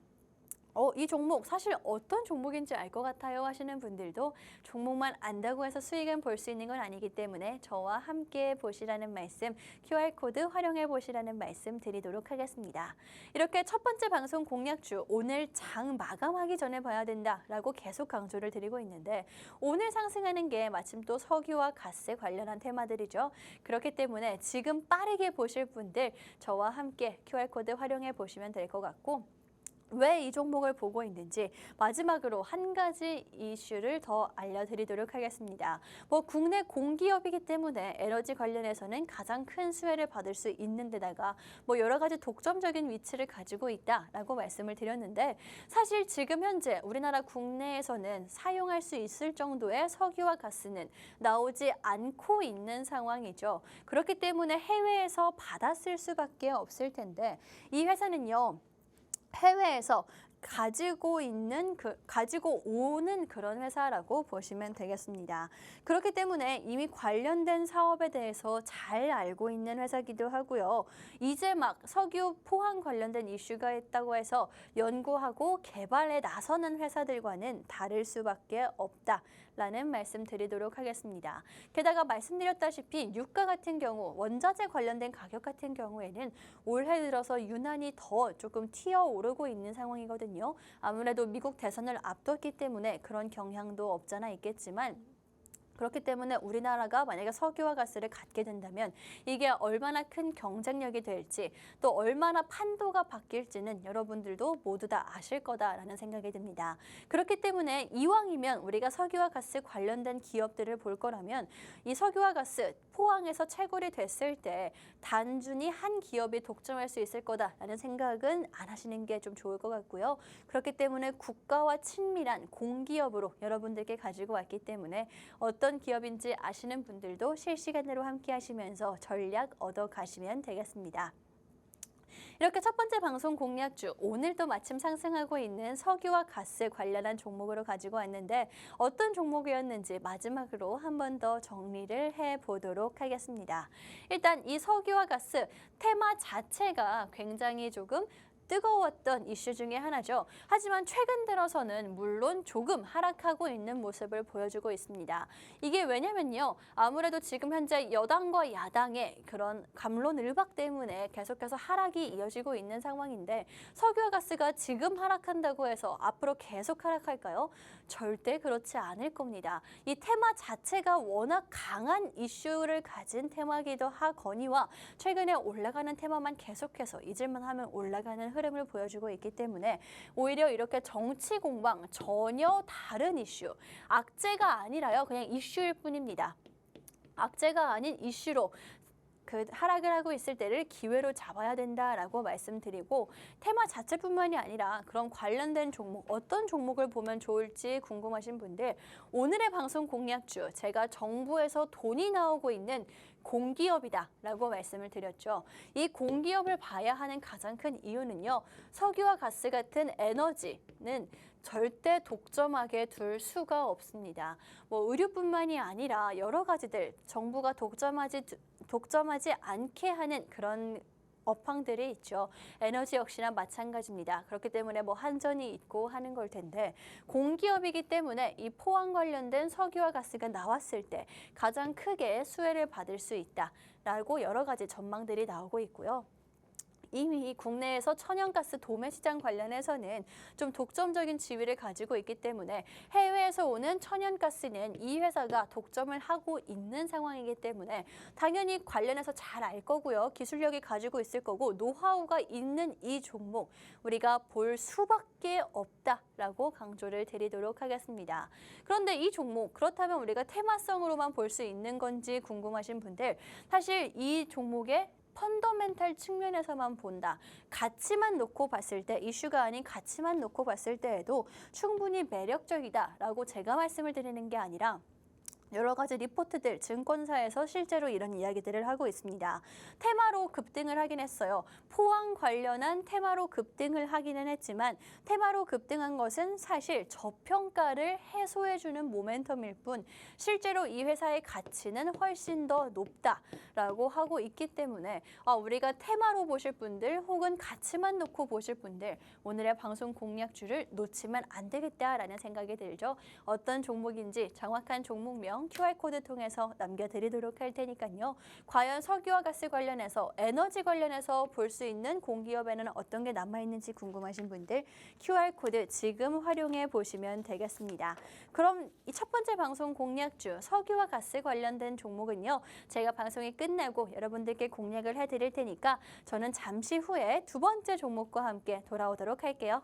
이 종목 사실 어떤 종목인지 알 것 같아요 하시는 분들도 종목만 안다고 해서 수익은 볼 수 있는 건 아니기 때문에 저와 함께 보시라는 말씀, QR코드 활용해 보시라는 말씀 드리도록 하겠습니다. 이렇게 첫 번째 방송 공략주 오늘 장 마감하기 전에 봐야 된다라고 계속 강조를 드리고 있는데 오늘 상승하는 게 마침 또 석유와 가스 관련한 테마들이죠. 그렇기 때문에 지금 빠르게 보실 분들 저와 함께 QR코드 활용해 보시면 될 것 같고 왜 이 종목을 보고 있는지 마지막으로 한 가지 이슈를 더 알려드리도록 하겠습니다. 국내 공기업이기 때문에 에너지 관련해서는 가장 큰 수혜를 받을 수 있는 데다가 여러 가지 독점적인 위치를 가지고 있다라고 말씀을 드렸는데 사실 지금 현재 우리나라 국내에서는 사용할 수 있을 정도의 석유와 가스는 나오지 않고 있는 상황이죠. 그렇기 때문에 해외에서 받았을 수밖에 없을 텐데 이 회사는요. 해외에서 가지고 오는 그런 회사라고 보시면 되겠습니다. 그렇기 때문에 이미 관련된 사업에 대해서 잘 알고 있는 회사기도 하고요. 이제 막 석유 포항 관련된 이슈가 있다고 해서 연구하고 개발에 나서는 회사들과는 다를 수밖에 없다라는 말씀 드리도록 하겠습니다. 게다가 말씀드렸다시피 유가 같은 경우 원자재 관련된 가격 같은 경우에는 올해 들어서 유난히 더 조금 튀어오르고 있는 상황이거든요. 아무래도 미국 대선을 앞뒀기 때문에 그런 경향도 없잖아 있겠지만 그렇기 때문에 우리나라가 만약에 석유와 가스를 갖게 된다면 이게 얼마나 큰 경쟁력이 될지 또 얼마나 판도가 바뀔지는 여러분들도 모두 다 아실 거다라는 생각이 듭니다. 그렇기 때문에 이왕이면 우리가 석유와 가스 관련된 기업들을 볼 거라면 이 석유와 가스 포항에서 채굴이 됐을 때 단순히 한 기업이 독점할 수 있을 거다라는 생각은 안 하시는 게 좀 좋을 것 같고요. 그렇기 때문에 국가와 친밀한 공기업으로 여러분들께 가지고 왔기 때문에 어떤 기업인지 아시는 분들도 실시간으로 함께 하시면서 전략 얻어 가시면 되겠습니다. 이렇게 첫 번째 방송 공략주, 오늘도 마침 상승하고 있는 석유와 가스 관련한 종목으로 가지고 왔는데 어떤 종목이었는지 마지막으로 한 번 더 정리를 해보도록 하겠습니다. 일단 이 석유와 가스 테마 자체가 굉장히 조금 뜨거웠던 이슈 중에 하나죠. 하지만 최근 들어서는 물론 조금 하락하고 있는 모습을 보여주고 있습니다. 이게 왜냐면요. 아무래도 지금 현재 여당과 야당의 그런 갑론을박 때문에 계속해서 하락이 이어지고 있는 상황인데 석유와 가스가 지금 하락한다고 해서 앞으로 계속 하락할까요? 절대 그렇지 않을 겁니다. 이 테마 자체가 워낙 강한 이슈를 가진 테마기도 하거니와 최근에 올라가는 테마만 계속해서 잊을만 하면 올라가는 흐름을 보여주고 있기 때문에 오히려 이렇게 정치 공방 전혀 다른 이슈, 악재가 아니라요. 그냥 이슈일 뿐입니다. 악재가 아닌 이슈로 그 하락을 하고 있을 때를 기회로 잡아야 된다라고 말씀드리고 테마 자체뿐만이 아니라 그런 관련된 종목, 어떤 종목을 보면 좋을지 궁금하신 분들 오늘의 방송 공략주 제가 정부에서 돈이 나오고 있는 공기업이다라고 말씀을 드렸죠. 이 공기업을 봐야 하는 가장 큰 이유는요. 석유와 가스 같은 에너지는 절대 독점하게 둘 수가 없습니다. 뭐 의료뿐만이 아니라 여러 가지들 정부가 독점하지 않게 하는 그런 업황들이 있죠. 에너지 역시나 마찬가지입니다. 그렇기 때문에 뭐 한전이 있고 하는 걸 텐데 공기업이기 때문에 이 포항 관련된 석유와 가스가 나왔을 때 가장 크게 수혜를 받을 수 있다라고 여러 가지 전망들이 나오고 있고요. 이미 국내에서 천연가스 도매 시장 관련해서는 좀 독점적인 지위를 가지고 있기 때문에 해외에서 오는 천연가스는 이 회사가 독점을 하고 있는 상황이기 때문에 당연히 관련해서 잘 알 거고요. 기술력이 가지고 있을 거고 노하우가 있는 이 종목 우리가 볼 수밖에 없다라고 강조를 드리도록 하겠습니다. 그런데 이 종목 그렇다면 우리가 테마성으로만 볼 수 있는 건지 궁금하신 분들 사실 이 종목의 펀더멘탈 측면에서만 본다. 가치만 놓고 봤을 때, 이슈가 아닌 가치만 놓고 봤을 때에도 충분히 매력적이다라고 제가 말씀을 드리는 게 아니라 여러 가지 리포트들, 증권사에서 실제로 이런 이야기들을 하고 있습니다. 테마로 급등을 하긴 했어요. 포항 관련한 테마로 급등을 하기는 했지만 테마로 급등한 것은 사실 저평가를 해소해주는 모멘텀일 뿐 실제로 이 회사의 가치는 훨씬 더 높다라고 하고 있기 때문에 우리가 테마로 보실 분들 혹은 가치만 놓고 보실 분들 오늘의 방송 공략주를 놓치면 안 되겠다라는 생각이 들죠. 어떤 종목인지 정확한 종목명 QR코드 통해서 남겨드리도록 할 테니까요. 과연 석유와 가스 관련해서 에너지 관련해서 볼 수 있는 공기업에는 어떤 게 남아있는지 궁금하신 분들 QR코드 지금 활용해 보시면 되겠습니다. 그럼 이 첫 번째 방송 공략주 석유와 가스 관련된 종목은요. 제가 방송이 끝나고 여러분들께 공략을 해드릴 테니까 저는 잠시 후에 두 번째 종목과 함께 돌아오도록 할게요.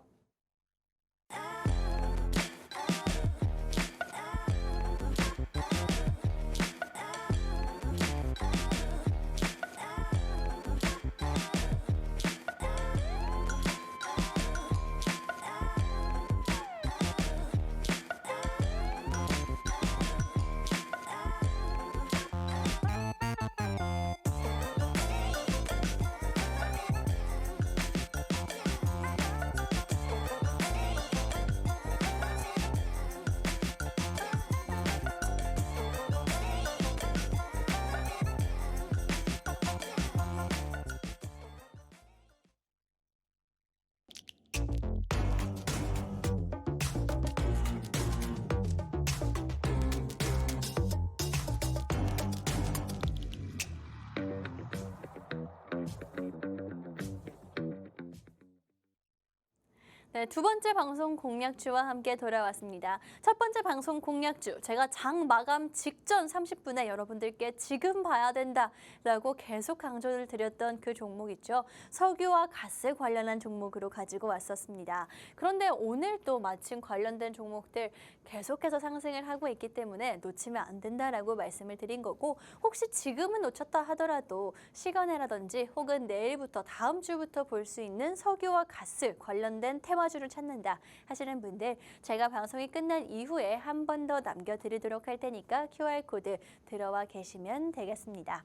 네, 두 번째 방송 공략주와 함께 돌아왔습니다. 첫 번째 방송 공략주, 제가 장 마감 직전 30분에 여러분들께 지금 봐야 된다라고 계속 강조를 드렸던 그 종목 있죠. 석유와 가스 관련한 종목으로 가지고 왔었습니다. 그런데 오늘 또 마침 관련된 종목들 계속해서 상승을 하고 있기 때문에 놓치면 안 된다라고 말씀을 드린 거고, 혹시 지금은 놓쳤다 하더라도 시간에라든지 혹은 내일부터 다음 주부터 볼 수 있는 석유와 가스 관련된 테마주를 찾는다 하시는 분들, 제가 방송이 끝난 이후에 한 번 더 남겨드리도록 할 테니까 QR코드 들어와 계시면 되겠습니다.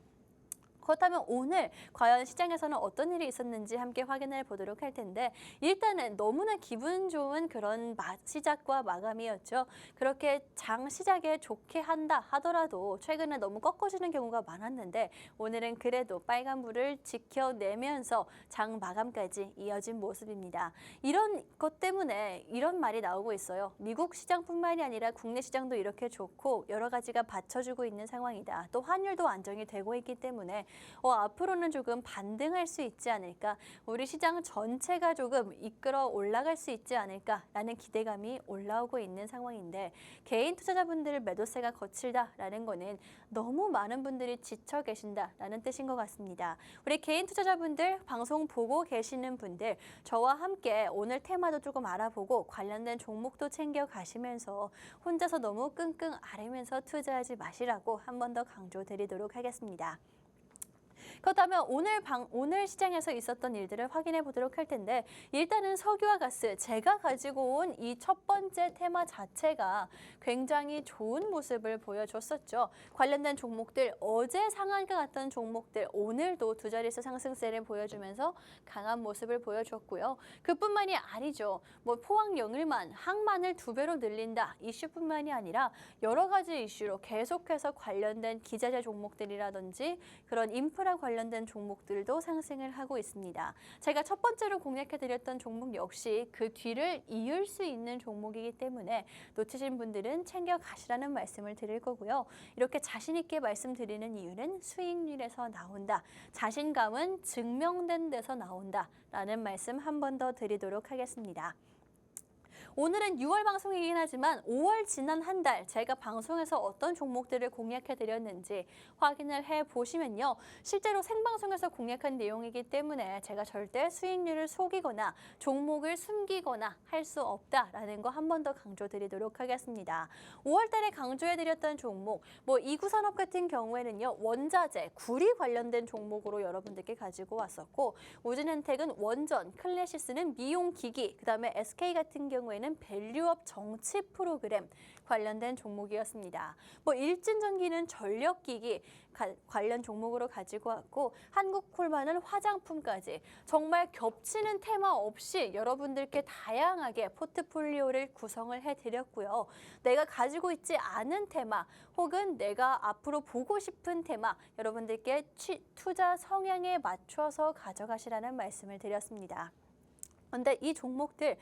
그렇다면 오늘 과연 시장에서는 어떤 일이 있었는지 함께 확인해 보도록 할 텐데, 일단은 너무나 기분 좋은 그런 시작과 마감이었죠. 그렇게 장 시작에 좋게 한다 하더라도 최근에 너무 꺾어지는 경우가 많았는데, 오늘은 그래도 빨간불을 지켜내면서 장 마감까지 이어진 모습입니다. 이런 것 때문에 이런 말이 나오고 있어요. 미국 시장뿐만이 아니라 국내 시장도 이렇게 좋고 여러 가지가 받쳐주고 있는 상황이다. 또 환율도 안정이 되고 있기 때문에 앞으로는 조금 반등할 수 있지 않을까, 우리 시장 전체가 조금 이끌어 올라갈 수 있지 않을까라는 기대감이 올라오고 있는 상황인데, 개인 투자자분들 매도세가 거칠다라는 거는 너무 많은 분들이 지쳐 계신다라는 뜻인 것 같습니다. 우리 개인 투자자분들, 방송 보고 계시는 분들, 저와 함께 오늘 테마도 조금 알아보고 관련된 종목도 챙겨 가시면서 혼자서 너무 끙끙 앓으면서 투자하지 마시라고 한 번 더 강조드리도록 하겠습니다. 그렇다면 오늘 시장에서 있었던 일들을 확인해 보도록 할 텐데, 일단은 석유와 가스, 제가 가지고 온 이 첫 번째 테마 자체가 굉장히 좋은 모습을 보여줬었죠. 관련된 종목들, 어제 상한가 갔던 종목들 오늘도 두 자릿수 상승세를 보여주면서 강한 모습을 보여줬고요. 그뿐만이 아니죠. 포항 영일만, 항만을 2배로 늘린다 이슈뿐만이 아니라 여러 가지 이슈로 계속해서 관련된 기자재 종목들이라든지 그런 인프라 관련된 종목들도 상승을 하고 있습니다. 제가 첫 번째로 공략해드렸던 종목 역시 그 뒤를 이을 수 있는 종목이기 때문에 놓치신 분들은 챙겨 가시라는 말씀을 드릴 거고요. 이렇게 자신 있게 말씀드리는 이유는 수익률에서 나온다. 자신감은 증명된 데서 나온다라는 말씀 한 번 더 드리도록 하겠습니다. 오늘은 6월 방송이긴 하지만 5월 지난 한 달 제가 방송에서 어떤 종목들을 공략해드렸는지 확인을 해보시면요. 실제로 생방송에서 공략한 내용이기 때문에 제가 절대 수익률을 속이거나 종목을 숨기거나 할 수 없다라는 거 한 번 더 강조드리도록 하겠습니다. 5월 달에 강조해드렸던 종목, 이구산업 같은 경우에는요. 원자재, 구리 관련된 종목으로 여러분들께 가지고 왔었고, 오진엔텍은 원전, 클래시스는 미용기기, 그다음에 SK 같은 경우에는 밸류업 정치 프로그램 관련된 종목이었습니다. 일진전기는 전력기기 관련 종목으로 가지고 왔고, 한국콜바는 화장품까지 정말 겹치는 테마 없이 여러분들께 다양하게 포트폴리오를 구성을 해드렸고요. 내가 가지고 있지 않은 테마 혹은 내가 앞으로 보고 싶은 테마 여러분들께 투자 성향에 맞춰서 가져가시라는 말씀을 드렸습니다. 그런데 이 종목들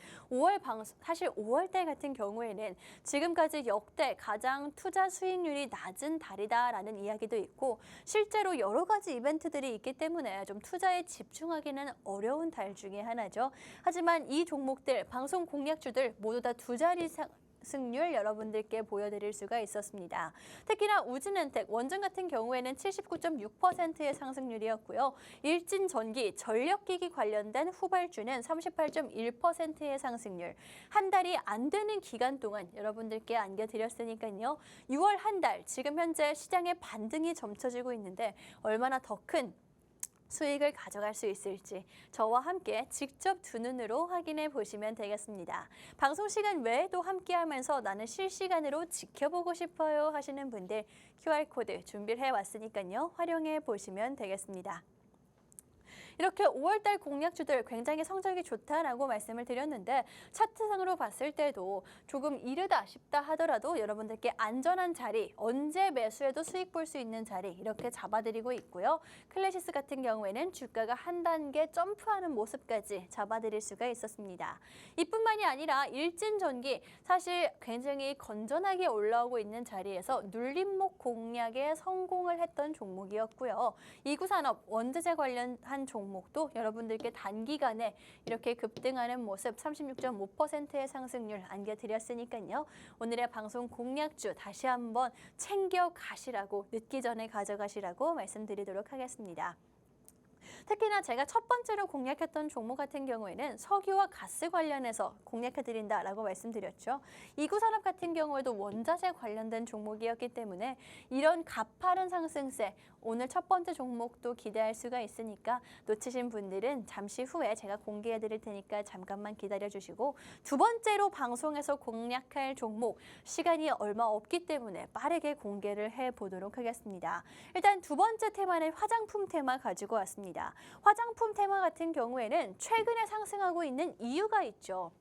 사실 5월달 같은 경우에는 지금까지 역대 가장 투자 수익률이 낮은 달이다라는 이야기도 있고, 실제로 여러 가지 이벤트들이 있기 때문에 좀 투자에 집중하기는 어려운 달 중에 하나죠. 하지만 이 종목들, 방송 공략주들 모두 다 두 자리 승률 여러분들께 보여드릴 수가 있었습니다. 특히나 우진엔텍, 원전 같은 경우에는 79.6%의 상승률이었고요. 일진전기, 전력기기 관련된 후발주는 38.1%의 상승률. 한 달이 안 되는 기간 동안 여러분들께 안겨드렸으니까요. 6월 한 달, 지금 현재 시장의 반등이 점쳐지고 있는데 얼마나 더 큰 수익을 가져갈 수 있을지 저와 함께 직접 두 눈으로 확인해 보시면 되겠습니다. 방송 시간 외에도 함께하면서 나는 실시간으로 지켜보고 싶어요 하시는 분들 QR코드 준비를 해왔으니까요. 활용해 보시면 되겠습니다. 이렇게 5월달 공략주들 굉장히 성적이 좋다라고 말씀을 드렸는데, 차트상으로 봤을 때도 조금 이르다 싶다 하더라도 여러분들께 안전한 자리, 언제 매수해도 수익 볼 수 있는 자리 이렇게 잡아드리고 있고요. 클래시스 같은 경우에는 주가가 한 단계 점프하는 모습까지 잡아드릴 수가 있었습니다. 이뿐만이 아니라 일진전기, 사실 굉장히 건전하게 올라오고 있는 자리에서 눌림목 공략에 성공을 했던 종목이었고요. 이구산업, 원자재 관련한 종목 종목도 여러분들께 단기간에 이렇게 급등하는 모습 36.5%의 상승률 안겨드렸으니까요. 오늘의 방송 공략주 다시 한번 챙겨가시라고, 늦기 전에 가져가시라고 말씀드리도록 하겠습니다. 특히나 제가 첫 번째로 공략했던 종목 같은 경우에는 석유와 가스 관련해서 공략해드린다라고 말씀드렸죠. 이구산업 같은 경우에도 원자재 관련된 종목이었기 때문에 이런 가파른 상승세, 오늘 첫 번째 종목도 기대할 수가 있으니까 놓치신 분들은 잠시 후에 제가 공개해드릴 테니까 잠깐만 기다려주시고, 두 번째로 방송에서 공략할 종목, 시간이 얼마 없기 때문에 빠르게 공개를 해보도록 하겠습니다. 일단 두 번째 테마는 화장품 테마 가지고 왔습니다. 화장품 테마 같은 경우에는 최근에 상승하고 있는 이유가 있죠.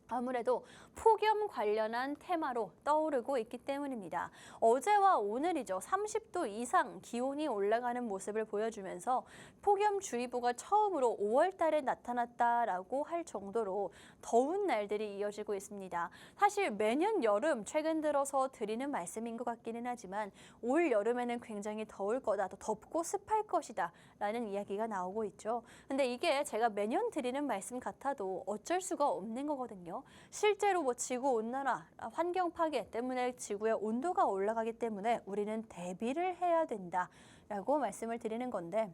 아무래도 폭염 관련한 테마로 떠오르고 있기 때문입니다. 어제와 오늘이죠. 30도 이상 기온이 올라가는 모습을 보여주면서 폭염주의보가 처음으로 5월 달에 나타났다라고 할 정도로 더운 날들이 이어지고 있습니다. 사실 매년 여름 최근 들어서 드리는 말씀인 것 같기는 하지만 올 여름에는 굉장히 더울 거다, 더 덥고 습할 것이다 라는 이야기가 나오고 있죠. 근데 이게 제가 매년 드리는 말씀 같아도 어쩔 수가 없는 거거든요. 실제로 뭐 지구온난화, 환경 파괴 때문에 지구의 온도가 올라가기 때문에 우리는 대비를 해야 된다라고 말씀을 드리는 건데,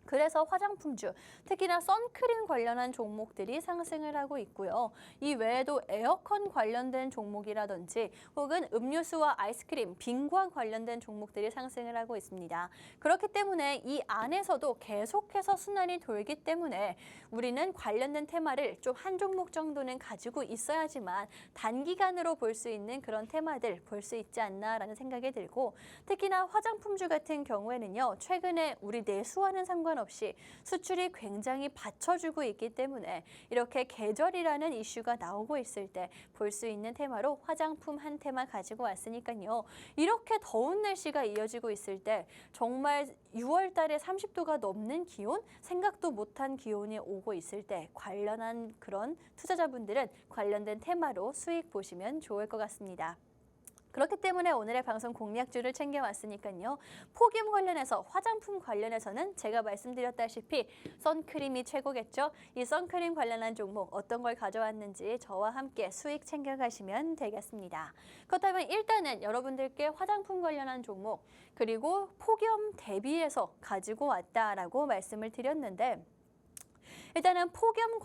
그래서 화장품주, 특히나 선크림 관련한 종목들이 상승을 하고 있고요. 이 외에도 에어컨 관련된 종목이라든지 혹은 음료수와 아이스크림, 빙과 관련된 종목들이 상승을 하고 있습니다. 그렇기 때문에 이 안에서도 계속해서 순환이 돌기 때문에 우리는 관련된 테마를 좀 한 종목 정도는 가지고 있어야지만 단기간으로 볼 수 있는 그런 테마들 볼 수 있지 않나라는 생각이 들고, 특히나 화장품주 같은 경우에는요, 최근에 우리 내수와는 상관없이 수출이 굉장히 받쳐주고 있기 때문에 이렇게 계절이라는 이슈가 나오고 있을 때 볼 수 있는 테마로 화장품 한 테마 가지고 왔으니까요. 이렇게 더운 날씨가 이어지고 있을 때 정말 6월 달에 30도가 넘는 기온, 생각도 못한 기온이 오고 있을 때 관련한 그런 투자자분들은 관련된 테마로 수익 보시면 좋을 것 같습니다. 그렇기 때문에 오늘의 방송 공략주를 챙겨왔으니까요. 폭염 관련해서, 화장품 관련해서는 제가 말씀드렸다시피 선크림이 최고겠죠. 이 선크림 관련한 종목 어떤 걸 가져왔는지 저와 함께 수익 챙겨가시면 되겠습니다. 그렇다면 일단은 여러분들께 화장품 관련한 종목, 그리고 폭염 대비해서 가지고 왔다라고 말씀을 드렸는데, 일단은 폭염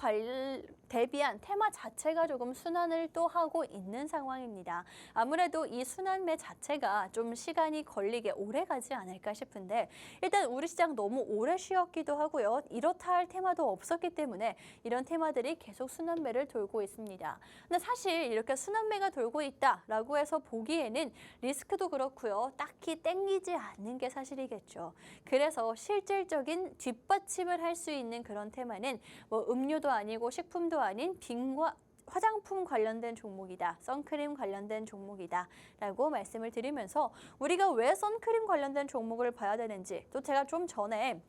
대비한 테마 자체가 조금 순환을 또 하고 있는 상황입니다. 아무래도 이 순환매 자체가 좀 시간이 걸리게 오래 가지 않을까 싶은데, 일단 우리 시장 너무 오래 쉬었기도 하고요. 이렇다 할 테마도 없었기 때문에 이런 테마들이 계속 순환매를 돌고 있습니다. 근데 사실 이렇게 순환매가 돌고 있다라고 해서 보기에는 리스크도 그렇고요. 딱히 땡기지 않는 게 사실이겠죠. 그래서 실질적인 뒷받침을 할 수 있는 그런 테마는 뭐 음료도 아니고 식품도 아닌 빙과 화장품 관련된 종목이다, 선크림 관련된 종목이다 라고 말씀을 드리면서, 우리가 왜 선크림 관련된 종목을 봐야 되는지, 또 제가 좀 전에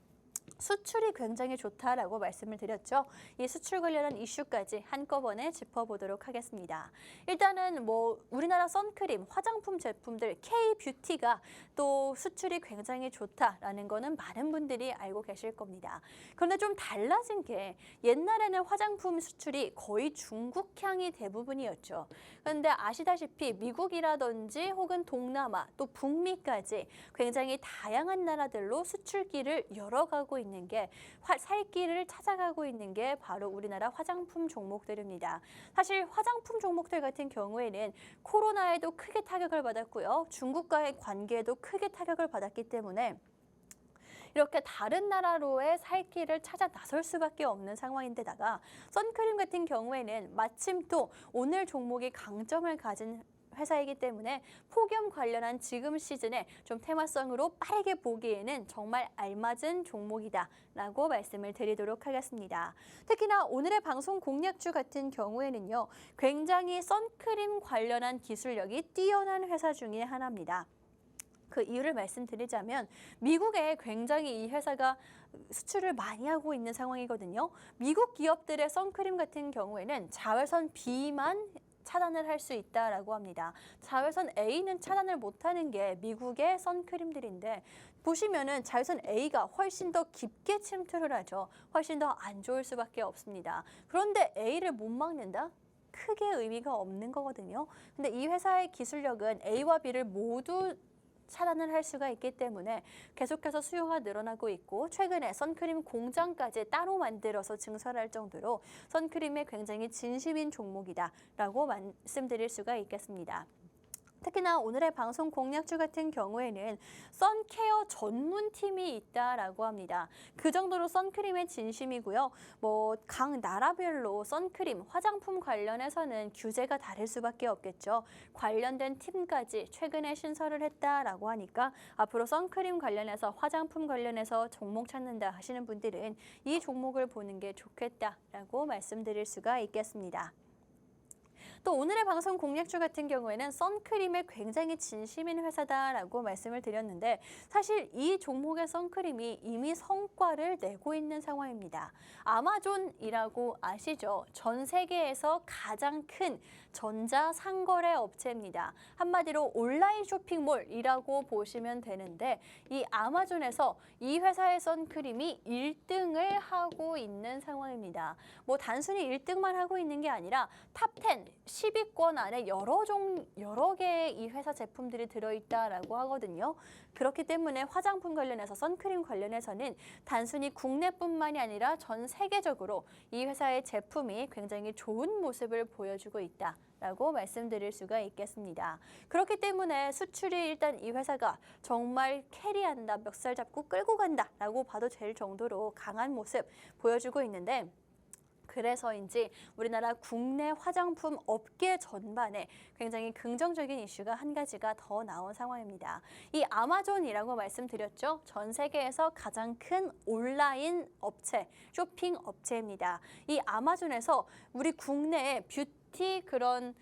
수출이 굉장히 좋다라고 말씀을 드렸죠. 이 수출 관련한 이슈까지 한꺼번에 짚어보도록 하겠습니다. 일단은 뭐 우리나라 선크림, 화장품 제품들 K-뷰티가 또 수출이 굉장히 좋다라는 거는 많은 분들이 알고 계실 겁니다. 그런데 좀 달라진 게, 옛날에는 화장품 수출이 거의 중국향이 대부분이었죠. 그런데 아시다시피 미국이라든지 혹은 동남아, 또 북미까지 굉장히 다양한 나라들로 수출길을 열어가고 있는 게, 살 길을 찾아가고 있는 게 바로 우리나라 화장품 종목들입니다. 사실 화장품 종목들 같은 경우에는 코로나에도 크게 타격을 받았고요. 중국과의 관계에도 크게 타격을 받았기 때문에 이렇게 다른 나라로의 살 길을 찾아 나설 수밖에 없는 상황인데다가, 선크림 같은 경우에는 마침 또 오늘 종목이 강점을 가진 회사이기 때문에 폭염 관련한 지금 시즌에 좀 테마성으로 빠르게 보기에는 정말 알맞은 종목이다라고 말씀을 드리도록 하겠습니다. 특히나 오늘의 방송 공략주 같은 경우에는요, 굉장히 선크림 관련한 기술력이 뛰어난 회사 중에 하나입니다. 그 이유를 말씀드리자면, 미국에 굉장히 이 회사가 수출을 많이 하고 있는 상황이거든요. 미국 기업들의 선크림 같은 경우에는 자외선 B만 차단을 할 수 있다라고 합니다. 자외선 A는 차단을 못하는 게 미국의 선크림들인데 보시면은 자외선 A가 훨씬 더 깊게 침투를 하죠. 훨씬 더 안 좋을 수밖에 없습니다. 그런데 A를 못 막는다? 크게 의미가 없는 거거든요. 근데 이 회사의 기술력은 A와 B를 모두 차단을 할 수가 있기 때문에 계속해서 수요가 늘어나고 있고 최근에 선크림 공장까지 따로 만들어서 증설할 정도로 선크림에 굉장히 진심인 종목이다라고 말씀드릴 수가 있겠습니다. 특히나 오늘의 방송 공략주 같은 경우에는 선케어 전문팀이 있다라고 합니다. 그 정도로 선크림의 진심이고요. 각 나라별로 선크림, 화장품 관련해서는 규제가 다를 수밖에 없겠죠. 관련된 팀까지 최근에 신설을 했다라고 하니까 앞으로 선크림 관련해서 화장품 관련해서 종목 찾는다 하시는 분들은 이 종목을 보는 게 좋겠다라고 말씀드릴 수가 있겠습니다. 또 오늘의 방송 공략주 같은 경우에는 선크림에 굉장히 진심인 회사다라고 말씀을 드렸는데 사실 이 종목의 선크림이 이미 성과를 내고 있는 상황입니다. 아마존이라고 아시죠? 전 세계에서 가장 큰 전자상거래 업체입니다. 한마디로 온라인 쇼핑몰이라고 보시면 되는데 이 아마존에서 이 회사의 선크림이 1등을 하고 있는 상황입니다. 단순히 1등만 하고 있는 게 아니라 탑10, 10위권 안에 여러 개의 이 회사 제품들이 들어있다라고 하거든요. 그렇기 때문에 화장품 관련해서 선크림 관련해서는 단순히 국내뿐만이 아니라 전 세계적으로 이 회사의 제품이 굉장히 좋은 모습을 보여주고 있다라고 말씀드릴 수가 있겠습니다. 그렇기 때문에 수출이 일단 이 회사가 정말 캐리한다, 멱살 잡고 끌고 간다라고 봐도 될 정도로 강한 모습 보여주고 있는데 그래서인지 우리나라 국내 화장품 업계 전반에 굉장히 긍정적인 이슈가 한 가지가 더 나온 상황입니다. 이 아마존이라고 말씀드렸죠. 전 세계에서 가장 큰 온라인 업체, 쇼핑 업체입니다. 이 아마존에서 우리 국내에 뷰티 그런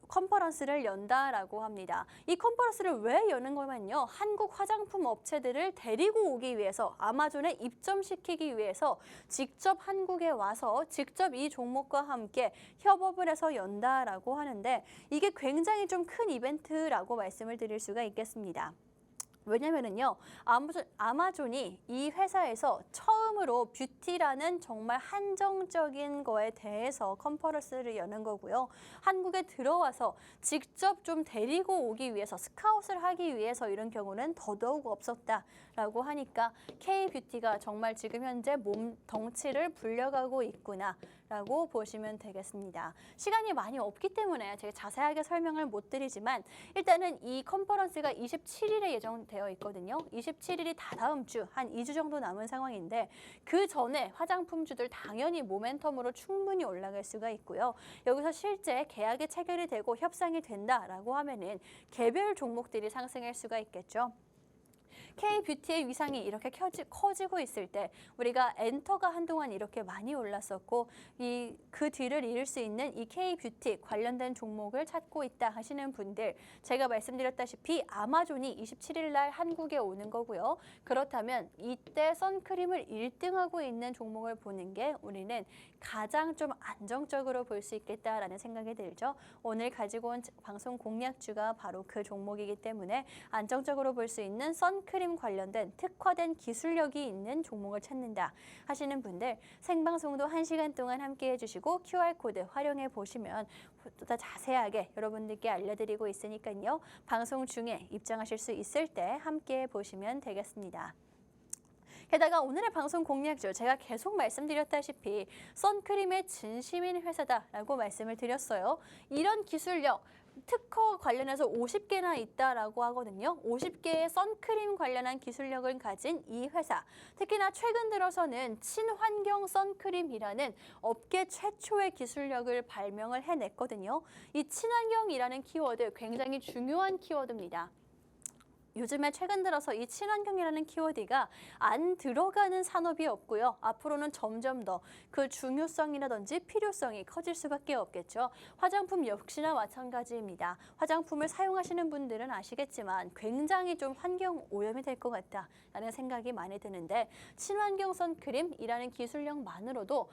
컨퍼런스를 연다라고 합니다. 이 컨퍼런스를 왜 여는 거면요. 한국 화장품 업체들을 데리고 오기 위해서 아마존에 입점시키기 위해서 직접 한국에 와서 직접 이 종목과 함께 협업을 해서 연다라고 하는데 이게 굉장히 좀 큰 이벤트라고 말씀을 드릴 수가 있겠습니다. 왜냐면은요, 아마존이 이 회사에서 처음으로 뷰티라는 정말 한정적인 거에 대해서 컨퍼런스를 여는 거고요. 한국에 들어와서 직접 좀 데리고 오기 위해서, 스카웃을 하기 위해서 이런 경우는 더더욱 없었다라고 하니까 K뷰티가 정말 지금 현재 몸 덩치를 불려가고 있구나. 라고 보시면 되겠습니다. 시간이 많이 없기 때문에 제가 자세하게 설명을 못 드리지만 일단은 이 컨퍼런스가 27일에 예정되어 있거든요. 27일이 다다음 주, 한 2주 정도 남은 상황인데 그 전에 화장품주들 당연히 모멘텀으로 충분히 올라갈 수가 있고요. 여기서 실제 계약이 체결이 되고 협상이 된다라고 하면은 개별 종목들이 상승할 수가 있겠죠. K뷰티의 위상이 이렇게 커지고 있을 때 우리가 엔터가 한동안 이렇게 많이 올랐었고 그 뒤를 이을 수 있는 이 K뷰티 관련된 종목을 찾고 있다 하시는 분들 제가 말씀드렸다시피 아마존이 27일 날 한국에 오는 거고요. 그렇다면 이때 선크림을 1등하고 있는 종목을 보는 게 우리는 가장 좀 안정적으로 볼 수 있겠다라는 생각이 들죠. 오늘 가지고 온 방송 공략주가 바로 그 종목이기 때문에 안정적으로 볼 수 있는 선크림 관련된 특화된 기술력이 있는 종목을 찾는다 하시는 분들 생방송도 1시간 동안 함께 해주시고 QR코드 활용해 보시면 보다 자세하게 여러분들께 알려드리고 있으니까요. 방송 중에 입장하실 수 있을 때 함께 보시면 되겠습니다. 게다가 오늘의 방송 공략주 제가 계속 말씀드렸다시피 선크림의 진심인 회사다라고 말씀을 드렸어요. 이런 기술력 특허 관련해서 50개나 있다라고 하거든요. 50개의 선크림 관련한 기술력을 가진 이 회사. 특히나 최근 들어서는 친환경 선크림이라는 업계 최초의 기술력을 발명을 해냈거든요. 이 친환경이라는 키워드 굉장히 중요한 키워드입니다. 요즘에 최근 들어서 이 친환경이라는 키워드가 안 들어가는 산업이 없고요. 앞으로는 점점 더 그 중요성이라든지 필요성이 커질 수밖에 없겠죠. 화장품 역시나 마찬가지입니다. 화장품을 사용하시는 분들은 아시겠지만 굉장히 좀 환경 오염이 될 것 같다라는 생각이 많이 드는데 친환경 선크림이라는 기술력만으로도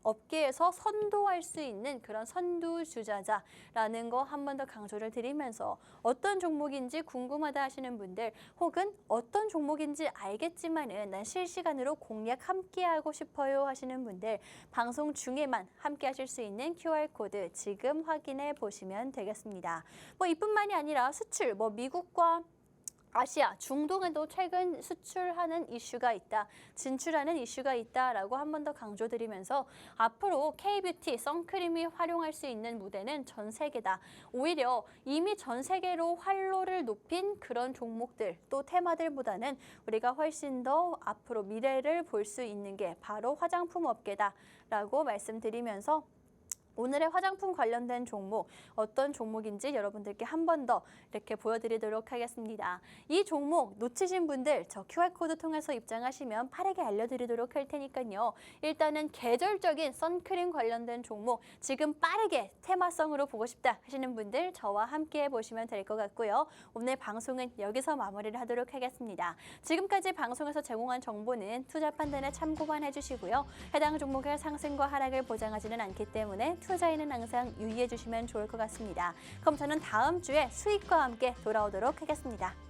업계에서 선도할 수 있는 그런 선두주자자라는 거 한 번 더 강조를 드리면서 어떤 종목인지 궁금하다 하시는 분들 혹은 어떤 종목인지 알겠지만은 난 실시간으로 공략 함께하고 싶어요 하시는 분들 방송 중에만 함께 하실 수 있는 QR코드 지금 확인해 보시면 되겠습니다. 뭐 이뿐만이 아니라 수출, 미국과 아시아, 중동에도 최근 수출하는 이슈가 있다, 진출하는 이슈가 있다라고 한 번 더 강조드리면서 앞으로 K뷰티 선크림이 활용할 수 있는 무대는 전 세계다. 오히려 이미 전 세계로 활로를 높인 그런 종목들 또 테마들보다는 우리가 훨씬 더 앞으로 미래를 볼 수 있는 게 바로 화장품 업계다라고 말씀드리면서 오늘의 화장품 관련된 종목 어떤 종목인지 여러분들께 한 번 더 이렇게 보여드리도록 하겠습니다. 이 종목 놓치신 분들 저 QR코드 통해서 입장하시면 빠르게 알려드리도록 할 테니까요. 일단은 계절적인 선크림 관련된 종목 지금 빠르게 테마성으로 보고 싶다 하시는 분들 저와 함께 해보시면 될 것 같고요. 오늘 방송은 여기서 마무리를 하도록 하겠습니다. 지금까지 방송에서 제공한 정보는 투자 판단에 참고만 해주시고요. 해당 종목의 상승과 하락을 보장하지는 않기 때문에 투자에는 항상 유의해 주시면 좋을 것 같습니다. 그럼 저는 다음 주에 수익과 함께 돌아오도록 하겠습니다.